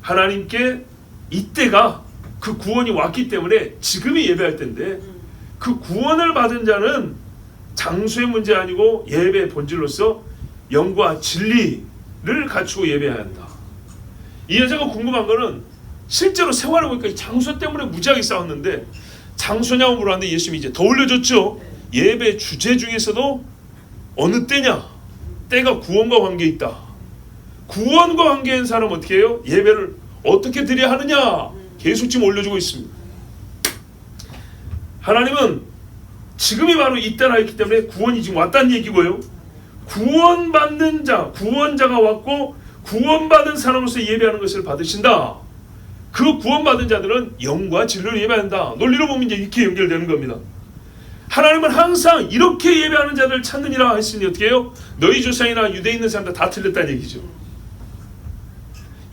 하나님께 이때가 그 구원이 왔기 때문에 지금이 예배할 때인데 그 구원을 받은 자는 장소의 문제 아니고 예배의 본질로서 영과 진리를 갖추고 예배해야 한다. 이 여자가 궁금한 거는 실제로 생활을 보니까 이 장소 때문에 무지하게 싸웠는데 장소냐고 물었는데 예수님이 이제 더 올려줬죠. 예배 주제 중에서도 어느 때냐? 때가 구원과 관계 있다. 구원과 관계인 사람 어떻게 해요? 예배를 어떻게 드려야 하느냐? 계속 지금 올려주고 있습니다. 하나님은 지금이 바로 이때라 했기 때문에 구원이 지금 왔다는 얘기고요. 구원받는 자, 구원자가 왔고 구원받은 사람으로서 예배하는 것을 받으신다. 그 구원받은 자들은 영과 진리로 예배한다. 논리로 보면 이제 이렇게 연결되는 겁니다. 하나님은 항상 이렇게 예배하는 자들을 찾느니라 했으니 어떻게 해요? 너희 조상이나 유대에 있는 사람들 다 틀렸다는 얘기죠.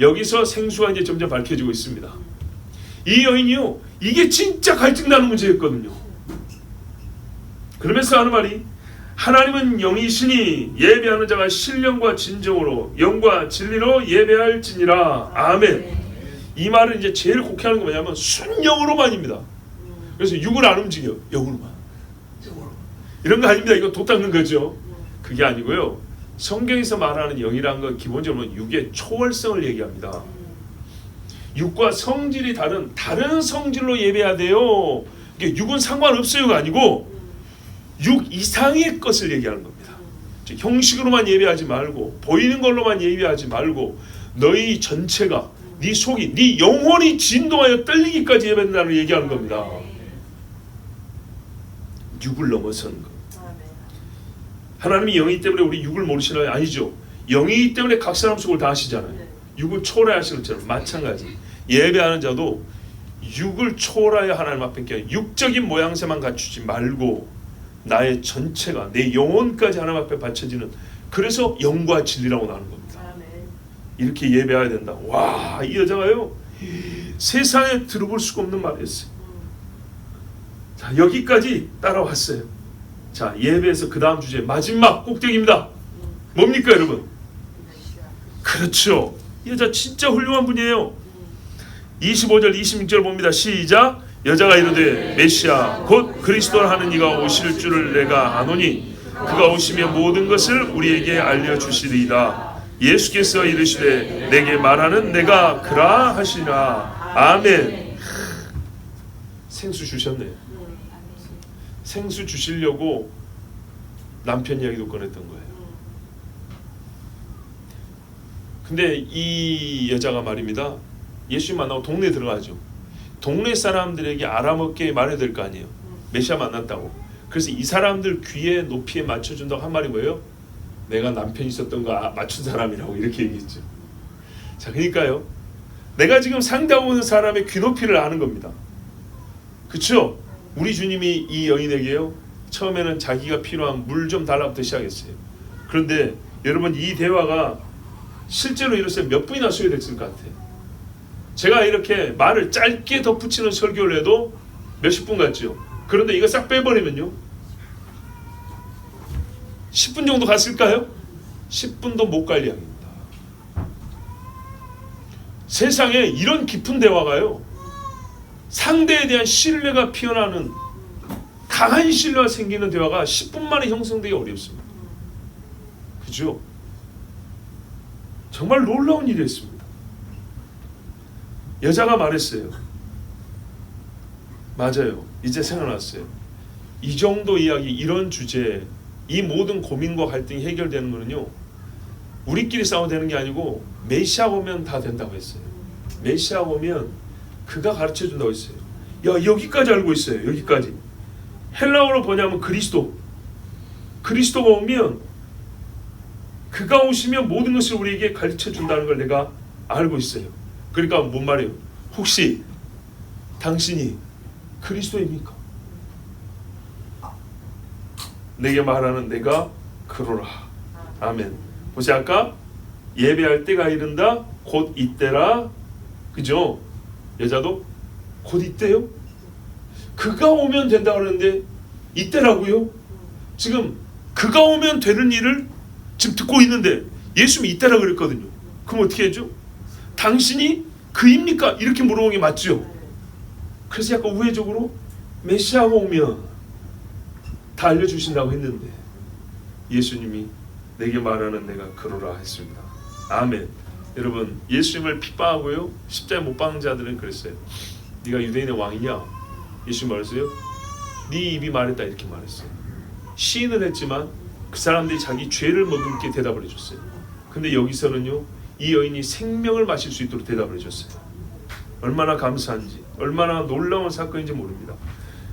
여기서 생수가 이제 점점 밝혀지고 있습니다. 이 여인이요, 이게 진짜 갈증나는 문제였거든요. 그러면서 하는 말이 하나님은 영이시니 예배하는 자가 신령과 진정으로 영과 진리로 예배할지니라. 아멘. 이 말은 이제 제일 곡해하는 게 뭐냐면 순영으로만입니다. 그래서 육을 안 움직여. 영으로만. 이런 거 아닙니다. 이거 도 닦는 거죠. 그게 아니고요. 성경에서 말하는 영이라는 건 기본적으로 육의 초월성을 얘기합니다. 육과 성질이 다른 성질로 예배해야 돼요. 이게 육은 상관없어요가 아니고 육 이상의 것을 얘기하는 겁니다. 형식으로만 예배하지 말고 보이는 걸로만 예배하지 말고 너희 전체가 네 속이 네 영혼이 진동하여 떨리기까지 예배한다는 얘기하는 겁니다. 육을 넘어서는 것. 하나님이 영이기 때문에 우리 육을 모르시나요? 아니죠. 영이기 때문에 각 사람 속을 다 아시잖아요. 육을 초월하시는 것처럼 마찬가지. 예배하는 자도 육을 초월하여 하나님 앞에 껴 육적인 모양새만 갖추지 말고 나의 전체가 내 영혼까지 하나님 앞에 바쳐지는, 그래서 영과 진리라고 나오는 겁니다. 이렇게 예배해야 된다. 와, 이 여자가요 세상에 들어볼 수가 없는 말이었어요. 자, 여기까지 따라왔어요. 자, 예배에서 그 다음 주제 마지막 꼭대기입니다. 뭡니까 여러분? 그렇죠. 이 여자 진짜 훌륭한 분이에요. 25절 26절 봅니다. 시작. 여자가 이르되 메시아 곧 그리스도라 하는 이가 오실 줄을 내가 아노니 그가 오시면 모든 것을 우리에게 알려주시리이다. 예수께서 이르시되 내게 말하는 내가 그라 하시나. 아멘. 생수 주셨네요. 생수 주시려고 남편 이야기도 꺼냈던 거예요. 근데 이 여자가 말입니다. 예수 만나고 동네에 들어가죠. 동네 사람들에게 알아먹게 말해야 될 거 아니에요. 메시아 만났다고. 그래서 이 사람들 귀에 높이에 맞춰준다고 한 말이 뭐예요? 내가 남편 있었던 거 맞춘 사람이라고 이렇게 얘기했죠. 자, 그러니까요. 내가 지금 상대하고 있는 사람의 귀 높이를 아는 겁니다. 그렇죠? 우리 주님이 이 여인에게요. 처음에는 자기가 필요한 물 좀 달라부터 시작했어요. 그런데 여러분 이 대화가 실제로 이랬어요. 몇 분이나 소요됐을 것 같아요. 제가 이렇게 말을 짧게 덧붙이는 설교를 해도 몇십 분 같죠. 그런데 이거 싹 빼버리면요 10분 정도 갔을까요? 10분도 못 갈 이야기입니다. 세상에 이런 깊은 대화가요 상대에 대한 신뢰가 피어나는 강한 신뢰가 생기는 대화가 10분 만에 형성되기 어렵습니다. 그죠? 정말 놀라운 일이었습니다. 여자가 말했어요. 맞아요. 이제 생각났어요. 이 정도 이야기, 이런 주제, 이 모든 고민과 갈등이 해결되는 거는요 우리끼리 싸워도 되는 게 아니고 메시아 오면 다 된다고 했어요. 메시아 오면 그가 가르쳐 준다고 했어요. 야, 여기까지 알고 있어요. 여기까지. 헬라어로 뭐냐면 그리스도가 오면 그가 오시면 모든 것을 우리에게 가르쳐 준다는 걸 내가 알고 있어요. 그러니까 뭔 말이에요? 혹시 당신이 그리스도입니까? 내게 말하는 내가 그러라. 아멘. 보세요. 아까 예배할 때가 이른다. 곧 이때라. 그죠? 여자도 곧 이때요? 그가 오면 된다고 하는데 이때라고요? 지금 그가 오면 되는 일을 지금 듣고 있는데 예수님이 이때라 그랬거든요. 그럼 어떻게 해죠? 당신이 그입니까? 이렇게 물어보는 게 맞죠? 그래서 약간 우회적으로 메시아가 오면 다 알려주신다고 했는데 예수님이 내게 말하는 내가 그러라 했습니다. 아멘. 여러분 예수님을 핍박하고요 십자가에 못 박는 자들은 그랬어요. 네가 유대인의 왕이냐? 예수님 말했어요. 네 입이 말했다 이렇게 말했어요. 시인을 했지만 그 사람들이 자기 죄를 머금게 대답을 해줬어요. 근데 여기서는요 이 여인이 생명을 마실 수 있도록 대답을 해줬어요. 얼마나 감사한지, 얼마나 놀라운 사건인지 모릅니다.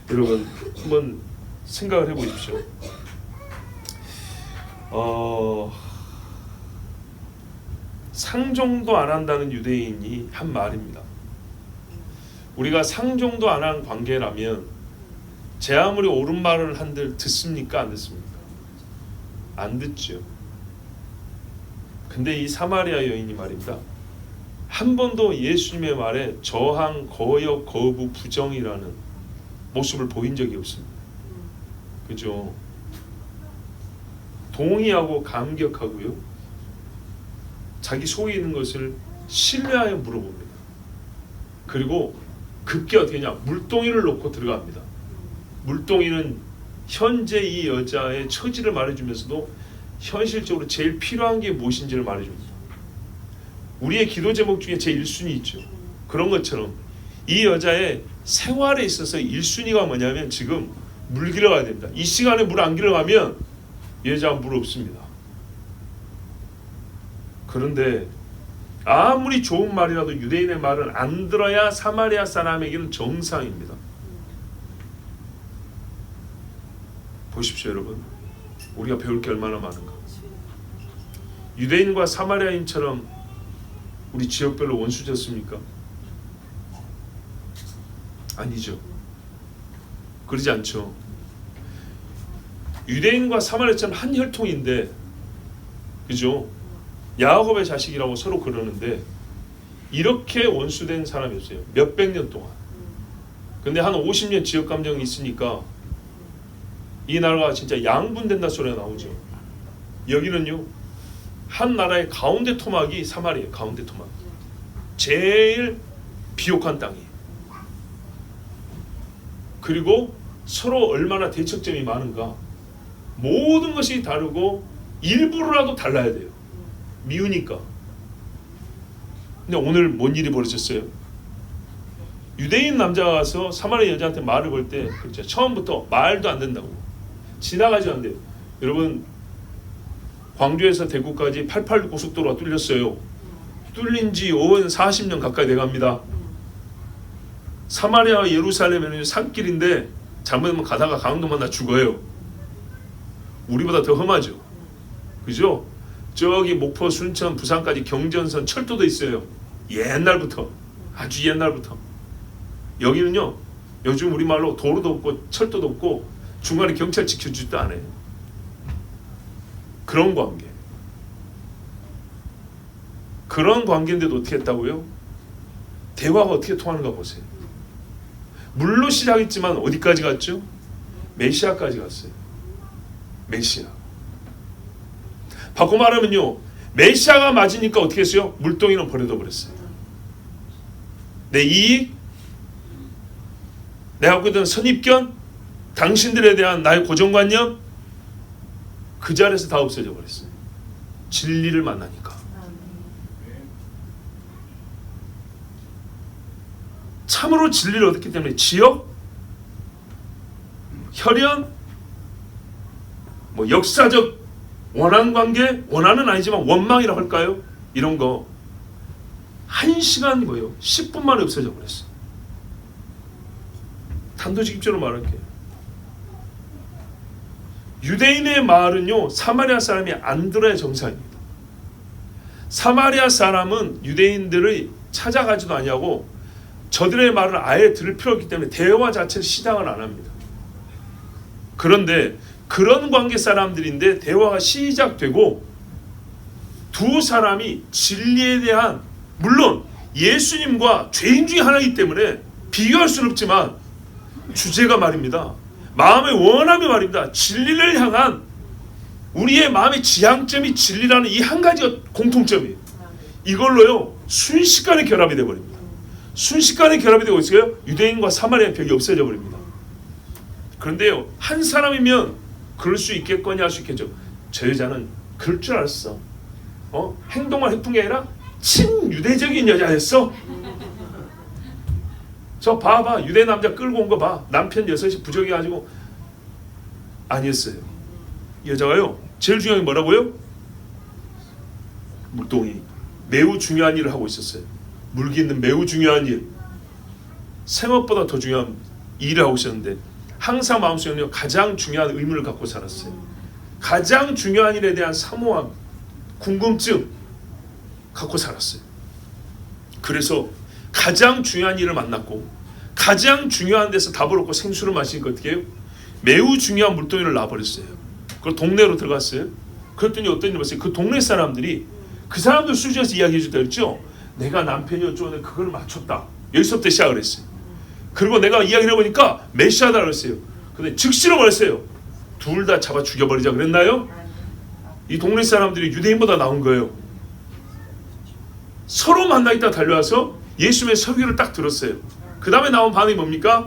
여러분 한번 생각을 해보십시오. 상종도 안 한다는 유대인이 한 말입니다. 우리가 상종도 안 한 관계라면 제 아무리 옳은 말을 한들 듣습니까? 안 듣습니까? 안 듣죠. 근데 이 사마리아 여인이 말입니다. 한 번도 예수님의 말에 저항, 거역, 거부, 부정이라는 모습을 보인 적이 없습니다. 그죠? 동의하고 감격하고요. 자기 속에 있는 것을 신뢰하여 물어봅니다. 그리고 급기 어떻게 하냐? 물동이를 놓고 들어갑니다. 물동이는 현재 이 여자의 처지를 말해주면서도 현실적으로 제일 필요한 게 무엇인지를 말해줍니다. 우리의 기도 제목 중에 제 1순위 있죠. 그런 것처럼 이 여자의 생활에 있어서 1순위가 뭐냐면 지금 물 길러 가야 됩니다. 이 시간에 물 안 길러 가면 이 여자가 물 없습니다. 그런데 아무리 좋은 말이라도 유대인의 말은 안 들어야 사마리아 사람에게는 정상입니다. 보십시오 여러분. 우리가 배울 게 얼마나 많은가. 유대인과 사마리아인처럼 우리 지역별로 원수졌습니까? 아니죠. 그러지 않죠. 유대인과 사마리아처럼 한 혈통인데, 그죠? 야곱의 자식이라고 서로 그러는데 이렇게 원수된 사람이 없어요. 몇백 년 동안. 근데 한 50년 지역 감정이 있으니까 이 나라가 진짜 양분된다 소리가 나오죠. 여기는요 한 나라의 가운데 토막이 사마리아예요. 가운데 토막. 제일 비옥한 땅이에요. 그리고 서로 얼마나 대척점이 많은가. 모든 것이 다르고 일부러라도 달라야 돼요. 미우니까. 근데 오늘 뭔 일이 벌어졌어요? 유대인 남자가 와서 사마리아 여자한테 말을 걸 때 그렇죠. 처음부터 말도 안 된다고. 지나가지 않는데요. 여러분 광주에서 대구까지 886 고속도로가 뚫렸어요. 뚫린 지 40년 가까이 돼갑니다. 사마리아와 예루살렘에는 산길인데 잘못하면 가다가 강도 만나 죽어요. 우리보다 더 험하죠. 그죠? 저기 목포, 순천, 부산까지 경전선 철도도 있어요. 옛날부터. 아주 옛날부터. 여기는요. 요즘 우리말로 도로도 없고 철도도 없고 중간에 경찰 지켜주지도 않아요. 그런 관계. 그런 관계인데도 어떻게 했다고요? 대화가 어떻게 통하는가 보세요. 물로 시작했지만 어디까지 갔죠? 메시아까지 갔어요. 메시아. 바꿔 말하면요. 메시아가 맞으니까 어떻게 했어요? 물동이는 버려둬 버렸어요. 내 이익, 내가 갖고 있던 선입견, 당신들에 대한 나의 고정관념 그 자리에서 다 없어져 버렸어요. 진리를 만나니까. 참으로 진리를 얻었기 때문에 지역, 혈연, 뭐 역사적 원한관계, 원한은 아니지만 원망이라고 할까요? 이런 거 1시간 뭐예요? 10분 만에 없어져 버렸어요. 단도직입적으로 말할게요. 유대인의 말은요 사마리아 사람이 안 들어야 정상입니다. 사마리아 사람은 유대인들을 찾아가지도 아니하고 저들의 말을 아예 들을 필요 없기 때문에 대화 자체를 시작을 안 합니다. 그런데 그런 관계 사람들인데 대화가 시작되고 두 사람이 진리에 대한, 물론 예수님과 죄인 중에 하나이기 때문에 비교할 수는 없지만 주제가 말입니다. 마음의 원함이 말입니다. 진리를 향한 우리의 마음의 지향점이 진리라는 이 한 가지가 공통점이에요. 이걸로요 순식간에 결합이 되어버립니다. 순식간에 결합이 되고 있어요. 유대인과 사마리아 벽이 없어져 버립니다. 그런데요 한 사람이면 그럴 수 있겠거니 할 수 있겠죠. 저 여자는 그럴 줄 알았어. 행동만 해픈 게 아니라 친유대적인 여자였어. 저 봐봐, 유대 남자 끌고 온 거 봐. 남편 6이 부족해가지고. 아니었어요. 여자가요, 제일 중요한 게 뭐라고요? 물동이. 매우 중요한 일을 하고 있었어요. 물깃는 매우 중요한 일, 생업보다 더 중요한 일을 하고 있었는데 항상 마음속에는 가장 중요한 의문을 갖고 살았어요. 가장 중요한 일에 대한 사모함, 궁금증 갖고 살았어요. 그래서 가장 중요한 일을 만났고 가장 중요한 데서 답을 얻고 생수를 마시니까 어떻게 해요? 매우 중요한 물동이를 놔버렸어요. 그 동네로 들어갔어요. 그랬더니 어떤 일이 봤어요? 그 동네 사람들이 그 사람들 수준에서 이야기해 주다 그랬죠. 내가 남편이 어쩌고 그걸 맞췄다. 여기서부터 시작을 했어요. 그리고 내가 이야기를 해보니까 메시아다 그랬어요. 근데 즉시로 말했어요. 둘 다 잡아 죽여버리자 그랬나요? 이 동네 사람들이 유대인보다 나은 거예요. 서로 만나 있다 달려와서 예수님의 설교를 딱 들었어요. 그 다음에 나온 반응이 뭡니까?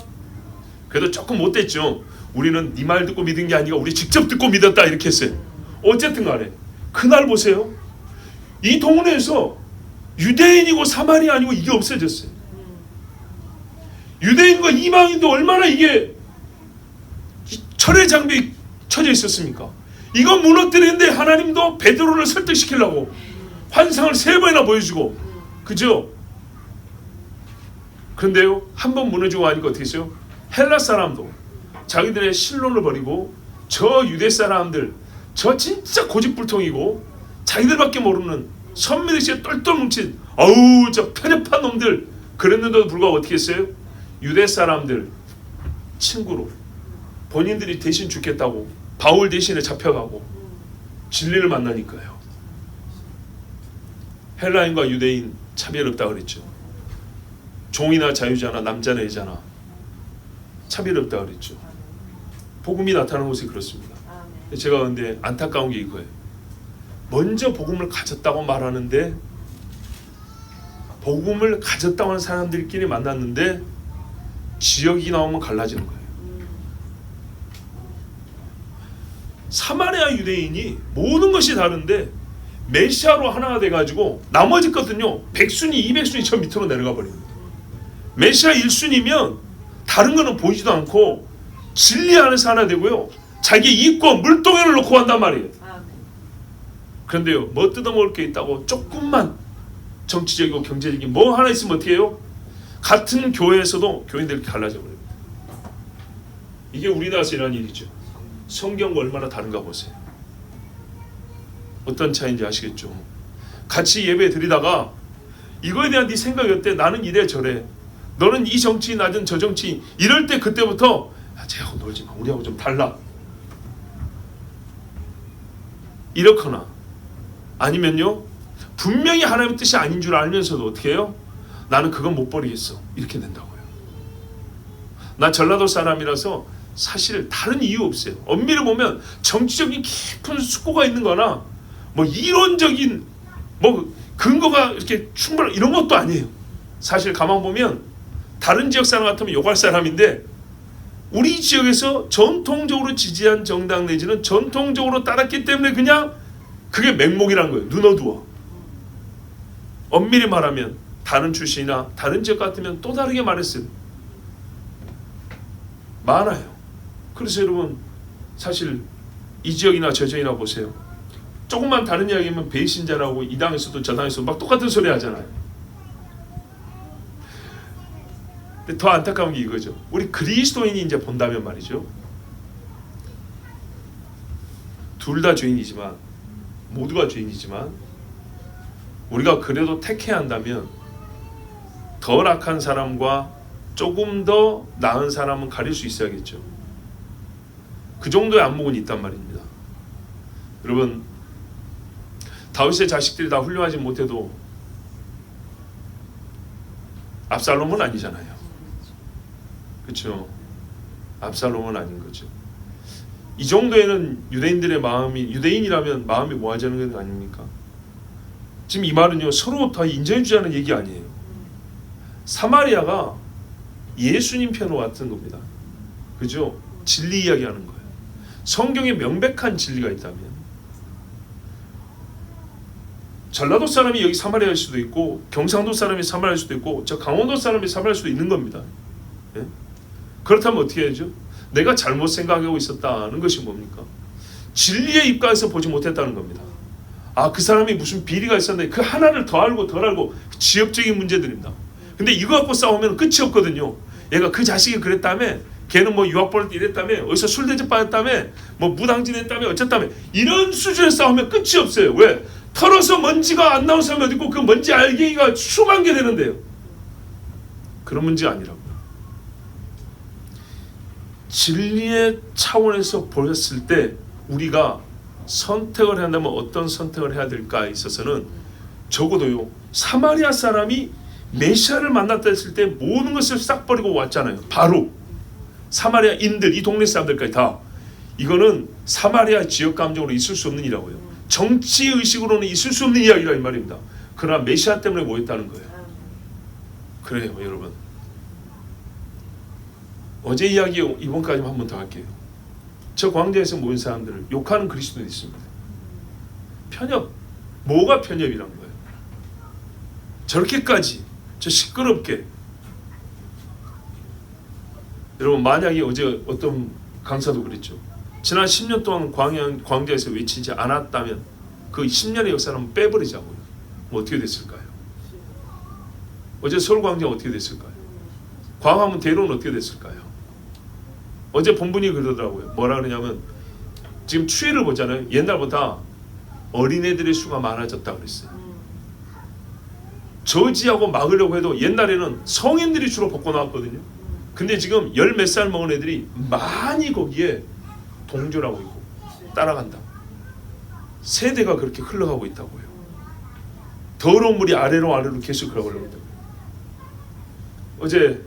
그래도 조금 못됐죠. 우리는 네 말 듣고 믿은 게 아니고 우리 직접 듣고 믿었다 이렇게 했어요. 어쨌든 간에 그날 보세요. 이 동네에서 유대인이고 사마리아 아니고 이게 없어졌어요. 유대인과 이방인도 얼마나 이게 철의 장벽이 쳐져 있었습니까? 이거 무너뜨리는데 하나님도 베드로를 설득시키려고 환상을 3번이나 보여주고, 그죠? 그런데요, 한 번 무너지고 하니까 어떻게 했어요? 헬라 사람도 자기들의 신론을 버리고 저 유대 사람들, 저 진짜 고집불통이고 자기들밖에 모르는 선민의식에 똘똘 뭉친 어우 저 편협한 놈들, 그랬는데도 불구하고 어떻게 했어요? 유대 사람들 친구로 본인들이 대신 죽겠다고 바울 대신에 잡혀가고 진리를 만나니까요. 헬라인과 유대인 차별 없다 그랬죠. 종이나 자유자나 남자나 여자나 차별 없다 그랬죠. 복음이 나타나는 곳이 그렇습니다. 제가 근데 안타까운 게 이거예요. 먼저 복음을 가졌다고 말하는데, 복음을 가졌다고 하는 사람들끼리 만났는데 지역이 나오면 갈라지는 거예요. 사마리아 유대인이 모든 것이 다른데 메시아로 하나가 돼가지고 나머지 것은요 100순위 200순위 저 밑으로 내려가 버립니다. 메시아 1순위면 다른 거는 보이지도 않고 진리 안에서 하나 되고요, 자기 이익과 물동이를 놓고 간단 말이에요. 그런데요, 뭐 뜯어먹을 게 있다고 조금만 정치적이고 경제적인 뭐 하나 있으면 어떻게 해요? 같은 교회에서도 교인들이 갈라져 버립니다. 이게 우리나라에서 일어난 일이죠. 성경과 얼마나 다른가 보세요. 어떤 차이인지 아시겠죠? 같이 예배 드리다가 이거에 대한 네 생각이 어때? 나는 이래 저래. 너는 이 정치인, 나는 저 정치인. 이럴 때 그때부터 쟤하고 놀지 마. 우리하고 좀 달라. 이렇거나 아니면요, 분명히 하나님의 뜻이 아닌 줄 알면서도 어떻게 해요? 나는 그건 못 버리겠어. 이렇게 된다고요. 나 전라도 사람이라서 사실 다른 이유 없어요. 엄밀히 보면 정치적인 깊은 숙고가 있는 거나 뭐 이론적인 뭐 근거가 이렇게 충분한 이런 것도 아니에요. 사실 가만 보면 다른 지역 사람 같으면 욕할 사람인데 우리 지역에서 전통적으로 지지한 정당 내지는 전통적으로 따랐기 때문에 그냥 그게 맹목이라는 거예요. 눈 어두워. 엄밀히 말하면 다른 출신이나 다른 지역 같으면 또 다르게 말했어요. 많아요. 그래서 여러분 사실 이 지역이나 저 지역이나 보세요. 조금만 다른 이야기면 배신자라고 이 당에서도 저 당에서도 막 똑같은 소리 하잖아요. 근데 더 안타까운 게 이거죠. 우리 그리스도인이 이제 본다면 말이죠. 둘 다 죄인이지만, 모두가 죄인이지만 우리가 그래도 택해야 한다면 덜 악한 사람과 조금 더 나은 사람은 가릴 수 있어야겠죠. 그 정도의 안목은 있단 말입니다. 여러분, 다윗의 자식들이 다 훌륭하지 못해도 압살롬은 아니잖아요. 그렇죠? 압살롬은 아닌 거죠. 이 정도에는 유대인들의 마음이, 유대인이라면 마음이 모아지는 것 아닙니까? 지금 이 말은요 서로 다 인정해 주자는 얘기 아니에요. 사마리아가 예수님 편으로 왔던 겁니다. 그죠? 진리 이야기하는 거예요. 성경에 명백한 진리가 있다면 전라도 사람이 여기 사마리아일 수도 있고, 경상도 사람이 사마리아일 수도 있고, 저 강원도 사람이 사마리아일 수도 있는 겁니다. 예? 그렇다면 어떻게 해야죠? 내가 잘못 생각하고 있었다는 것이 뭡니까? 진리의 입가에서 보지 못했다는 겁니다. 아, 그 사람이 무슨 비리가 있었는데 그 하나를 더 알고 덜 알고, 지역적인 문제들입니다. 근데 이거 갖고 싸우면 끝이 없거든요. 얘가 그 자식이 그랬다며, 걔는 뭐 유학 보낼 때 이랬다며, 어디서 술 대접 받았다며, 뭐 무당진했다며, 어쨌다며, 이런 수준의 싸우면 끝이 없어요. 왜? 털어서 먼지가 안 나온 사람이 어디 있고 그 먼지 알갱이가 수만 개 되는데요. 그런 문제 아니라고요. 진리의 차원에서 보였을 때 우리가 선택을 해야 한다면 어떤 선택을 해야 될까에 있어서는 적어도요, 사마리아 사람이 메시아를 만났다 했을 때 모든 것을 싹 버리고 왔잖아요. 바로 사마리아인들, 이 동네 사람들까지 다. 이거는 사마리아 지역 감정으로 있을 수 없는 일이라고요. 정치 의식으로는 있을 수 없는 이야기라 이 말입니다. 그러나 메시아 때문에 모였다는 거예요. 그래요, 여러분. 어제 이야기 이번까지 한 번 더 할게요. 저 광야에서 모인 사람들을 욕하는 그리스도인이 있습니다. 편협. 뭐가 편협이란 거예요? 저렇게까지, 저 시끄럽게. 여러분, 만약에 어제 어떤 강사도 그랬죠. 지난 10년 동안 광야에서 외치지 않았다면 그 10년의 역사는 빼버리자고요. 뭐 어떻게 됐을까요? 어제 서울광장 어떻게 됐을까요? 광화문 대로는 어떻게 됐을까요? 어제 본분이 그러더라고요. 뭐라 그러냐면, 지금 추이를 보잖아요. 옛날보다 어린애들의 수가 많아졌다 그랬어요. 저지하고 막으려고 해도 옛날에는 성인들이 주로 벗고 나왔거든요. 근데 지금 열 몇 살 먹은 애들이 많이 거기에 동조하고 있고 따라간다. 세대가 그렇게 흘러가고 있다고요. 더러운 물이 아래로 계속 흘러가고 있다고요. 어제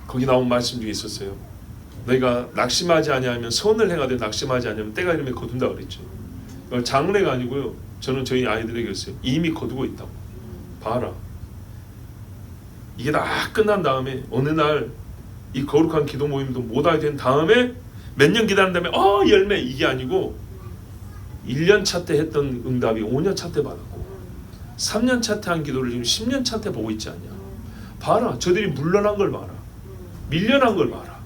거기 나온 말씀 중에 있었어요. 너희가 낙심하지 아니하면 선을 행하되 낙심하지 아니하면 때가 이르면 거둔다 그랬죠. 장래가 아니고요. 저는 저희 아이들에게 그랬어요. 이미 거두고 있다고. 봐라. 이게 다 끝난 다음에 어느 날 이 거룩한 기도 모임도 못 하게 된 다음에 몇 년 기다린 다음에 열매, 이게 아니고 1년 차 때 했던 응답이 5년 차 때 받았고 3년 차 때 한 기도를 지금 10년 차 때 보고 있지 않냐. 봐라. 저들이 물러난 걸 봐라. 밀려난 걸 봐라.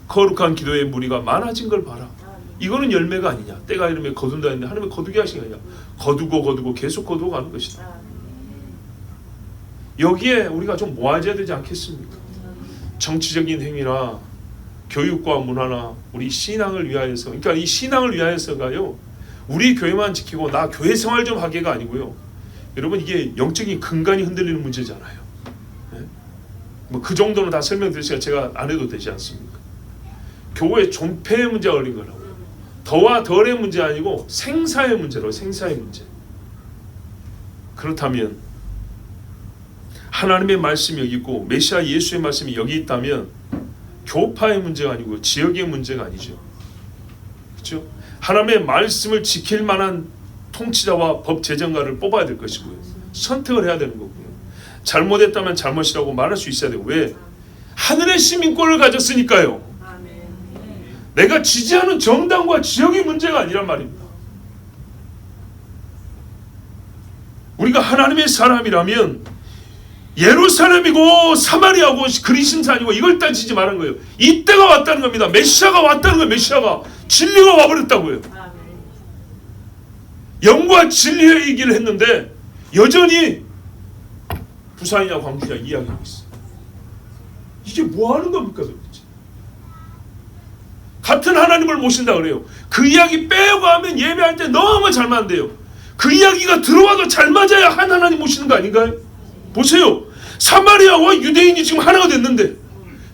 거룩한 기도의 무리가 많아진 걸 봐라. 이거는 열매가 아니냐. 때가 이르면 거둔다 했는데 하나님이 거두게 하신 게 아니냐. 거두고 계속 거두고 가는 것이다. 여기에 우리가 좀 모아져야 되지 않겠습니까? 정치적인 행위나 교육과 문화나 우리 신앙을 위하여서, 그러니까 이 신앙을 위하여서가요, 우리 교회만 지키고 나 교회 생활 좀 하게가 아니고요. 여러분, 이게 영적인 근간이 흔들리는 문제잖아요. 네? 뭐 그 정도는 다 설명드리니까 제가 안 해도 되지 않습니까? 교회 존폐의 문제가 걸린 거라고요. 더와 덜의 문제 아니고 생사의 문제로, 생사의 문제. 그렇다면 하나님의 말씀이 여기 있고 메시아 예수의 말씀이 여기 있다면 교파의 문제가 아니고 지역의 문제가 아니죠. 그렇죠? 하나님의 말씀을 지킬 만한 통치자와 법 제정가를 뽑아야 될 것이고요. 선택을 해야 되는 거고요. 잘못했다면 잘못이라고 말할 수 있어야 돼요. 왜? 하늘의 시민권을 가졌으니까요. 내가 지지하는 정당과 지역의 문제가 아니란 말입니다. 우리가 하나님의 사람이라면 예루살렘이고 사마리아고 그리심산이고 이걸 따지지 말은 거예요. 이때가 왔다는 겁니다. 메시아가 왔다는 거예요. 메시아가 진리가 와버렸다고요. 영과 진리의 얘기를 했는데 여전히 부산이냐 광주냐 이야기하고 있어요. 이게 뭐 하는 겁니까 도대체? 같은 하나님을 모신다 그래요. 그 이야기 빼고 하면 예배할 때 너무 잘 맞는데요. 그 이야기가 들어와도 잘 맞아야 한 하나님 모시는 거 아닌가요? 보세요. 사마리아와 유대인이 지금 하나가 됐는데,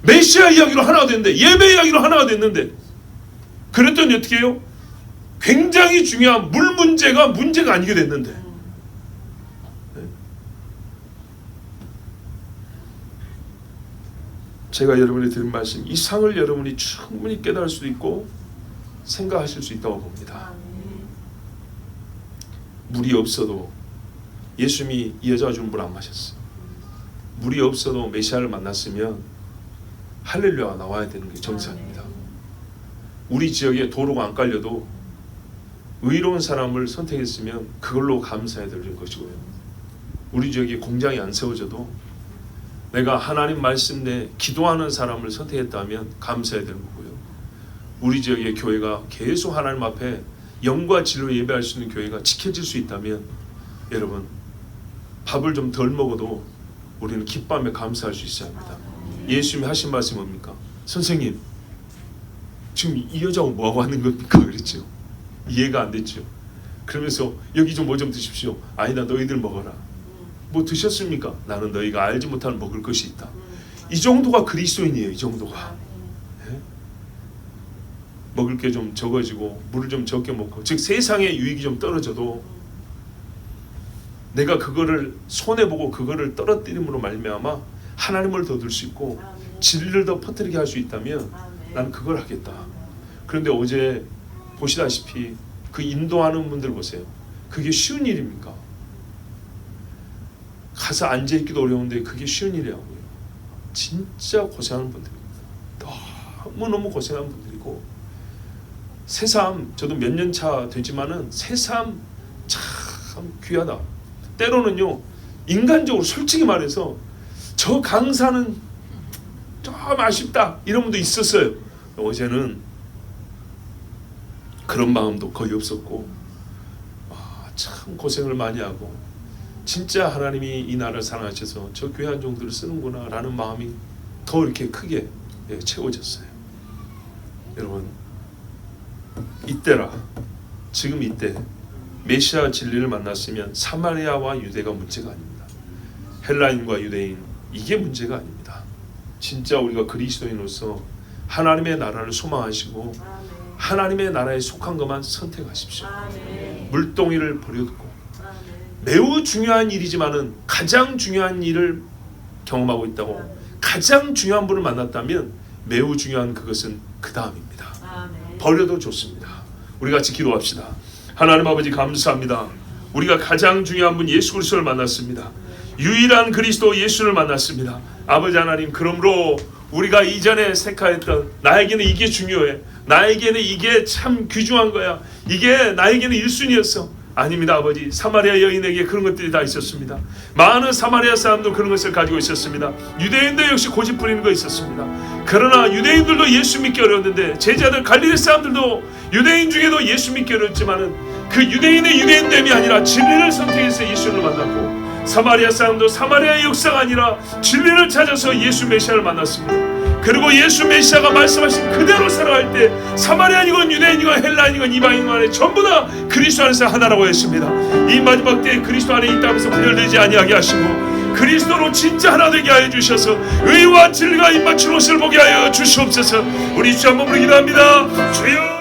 메시아 이야기로 하나가 됐는데, 예배 이야기로 하나가 됐는데, 그랬더니 어떻게 해요? 굉장히 중요한 물 문제가 문제가 아니게 됐는데, 제가 여러분이 드린 말씀, 이 상을 여러분이 충분히 깨달을 수도 있고 생각하실 수 있다고 봅니다. 물이 없어도 예수님이 이 여자가 준 물 안 마셨어요. 물이 없어도 메시아를 만났으면 할렐루야가 나와야 되는 게 정상입니다. 우리 지역에 도로가 안 깔려도 의로운 사람을 선택했으면 그걸로 감사해야 되는 것이고요. 우리 지역에 공장이 안 세워져도 내가 하나님 말씀 내 기도하는 사람을 선택했다면 감사해야 되는 거고요. 우리 지역의 교회가 계속 하나님 앞에 영과 진로 예배할 수 있는 교회가 지켜질 수 있다면 여러분 밥을 좀 덜 먹어도 우리는 기뻐하며 감사할 수 있어야 합니다. 예수님이 하신 말씀이 뭡니까? 선생님 지금 이 여자하고 뭐하고 하는 겁니까? 그랬죠. 이해가 안 됐죠. 그러면서 여기 좀 뭐 좀 드십시오. 아니다 너희들 먹어라. 뭐 드셨습니까? 나는 너희가 알지 못하는 먹을 것이 있다. 이 정도가 그리스도인이에요. 이 정도가. 네? 먹을 게 좀 적어지고 물을 좀 적게 먹고 즉 세상의 유익이 좀 떨어져도 내가 그거를 손해보고 그거를 떨어뜨림으로 말미암아 하나님을 더 얻을 수 있고 진리를 더 퍼뜨리게 할 수 있다면 나는 그걸 하겠다. 그런데 어제 보시다시피 그 인도하는 분들 보세요. 그게 쉬운 일입니까? 가서 앉아있기도 어려운데 그게 쉬운 일이라고요. 진짜 고생하는 분들입니다. 너무너무 고생하는 분들이고 새삼 저도 몇 년 차 되지만은 새삼 참 귀하다. 때로는요 인간적으로 솔직히 말해서 저 강사는 좀 아쉽다 이런 분도 있었어요. 어제는 그런 마음도 거의 없었고 참 고생을 많이 하고 진짜 하나님이 이 나라를 사랑하셔서 저 교회 한 정도를 쓰는구나 라는 마음이 더 이렇게 크게 채워졌어요. 여러분 이때라 지금 이때 메시아 진리를 만났으면 사마리아와 유대가 문제가 아닙니다. 헬라인과 유대인 이게 문제가 아닙니다. 진짜 우리가 그리스도인으로서 하나님의 나라를 소망하시고 하나님의 나라에 속한 것만 선택하십시오. 물동이를 버려두고 매우 중요한 일이지만은 가장 중요한 일을 경험하고 있다고 가장 중요한 분을 만났다면 매우 중요한 그것은 그 다음입니다. 버려도 좋습니다. 우리 같이 기도합시다. 하나님 아버지 감사합니다. 우리가 가장 중요한 분 예수 그리스도를 만났습니다. 유일한 그리스도 예수를 만났습니다. 아버지 하나님 그러므로 우리가 이전에 생각했던 나에게는 이게 중요해. 나에게는 이게 참 귀중한 거야. 이게 나에게는 1순위였어. 아닙니다 아버지. 사마리아 여인에게 그런 것들이 다 있었습니다. 많은 사마리아 사람도 그런 것을 가지고 있었습니다. 유대인도 역시 고집 부리는 거 있었습니다. 그러나 유대인들도 예수 믿기 어려웠는데 제자들 갈릴리 사람들도 유대인 중에도 예수 믿기 어려웠지만은 그 유대인의 유대인됨이 아니라 진리를 선택해서 예수를 만났고 사마리아 사람도 사마리아의 역사가 아니라 진리를 찾아서 예수 메시아를 만났습니다. 그리고 예수 메시아가 말씀하신 그대로 살아갈 때 사마리아인이건 유대인이건 헬라인이건 이방인이건 간에 전부 다 그리스도 안에서 하나라고 했습니다. 이 마지막 때에 그리스도 안에 이 땅에서 분열되지 아니하게 하시고 그리스도로 진짜 하나 되게 하여 주셔서 의와 진리가 입맞춘 옷을 보게 하여 주시옵소서. 우리 주 한번 부르기도 합니다. 주여.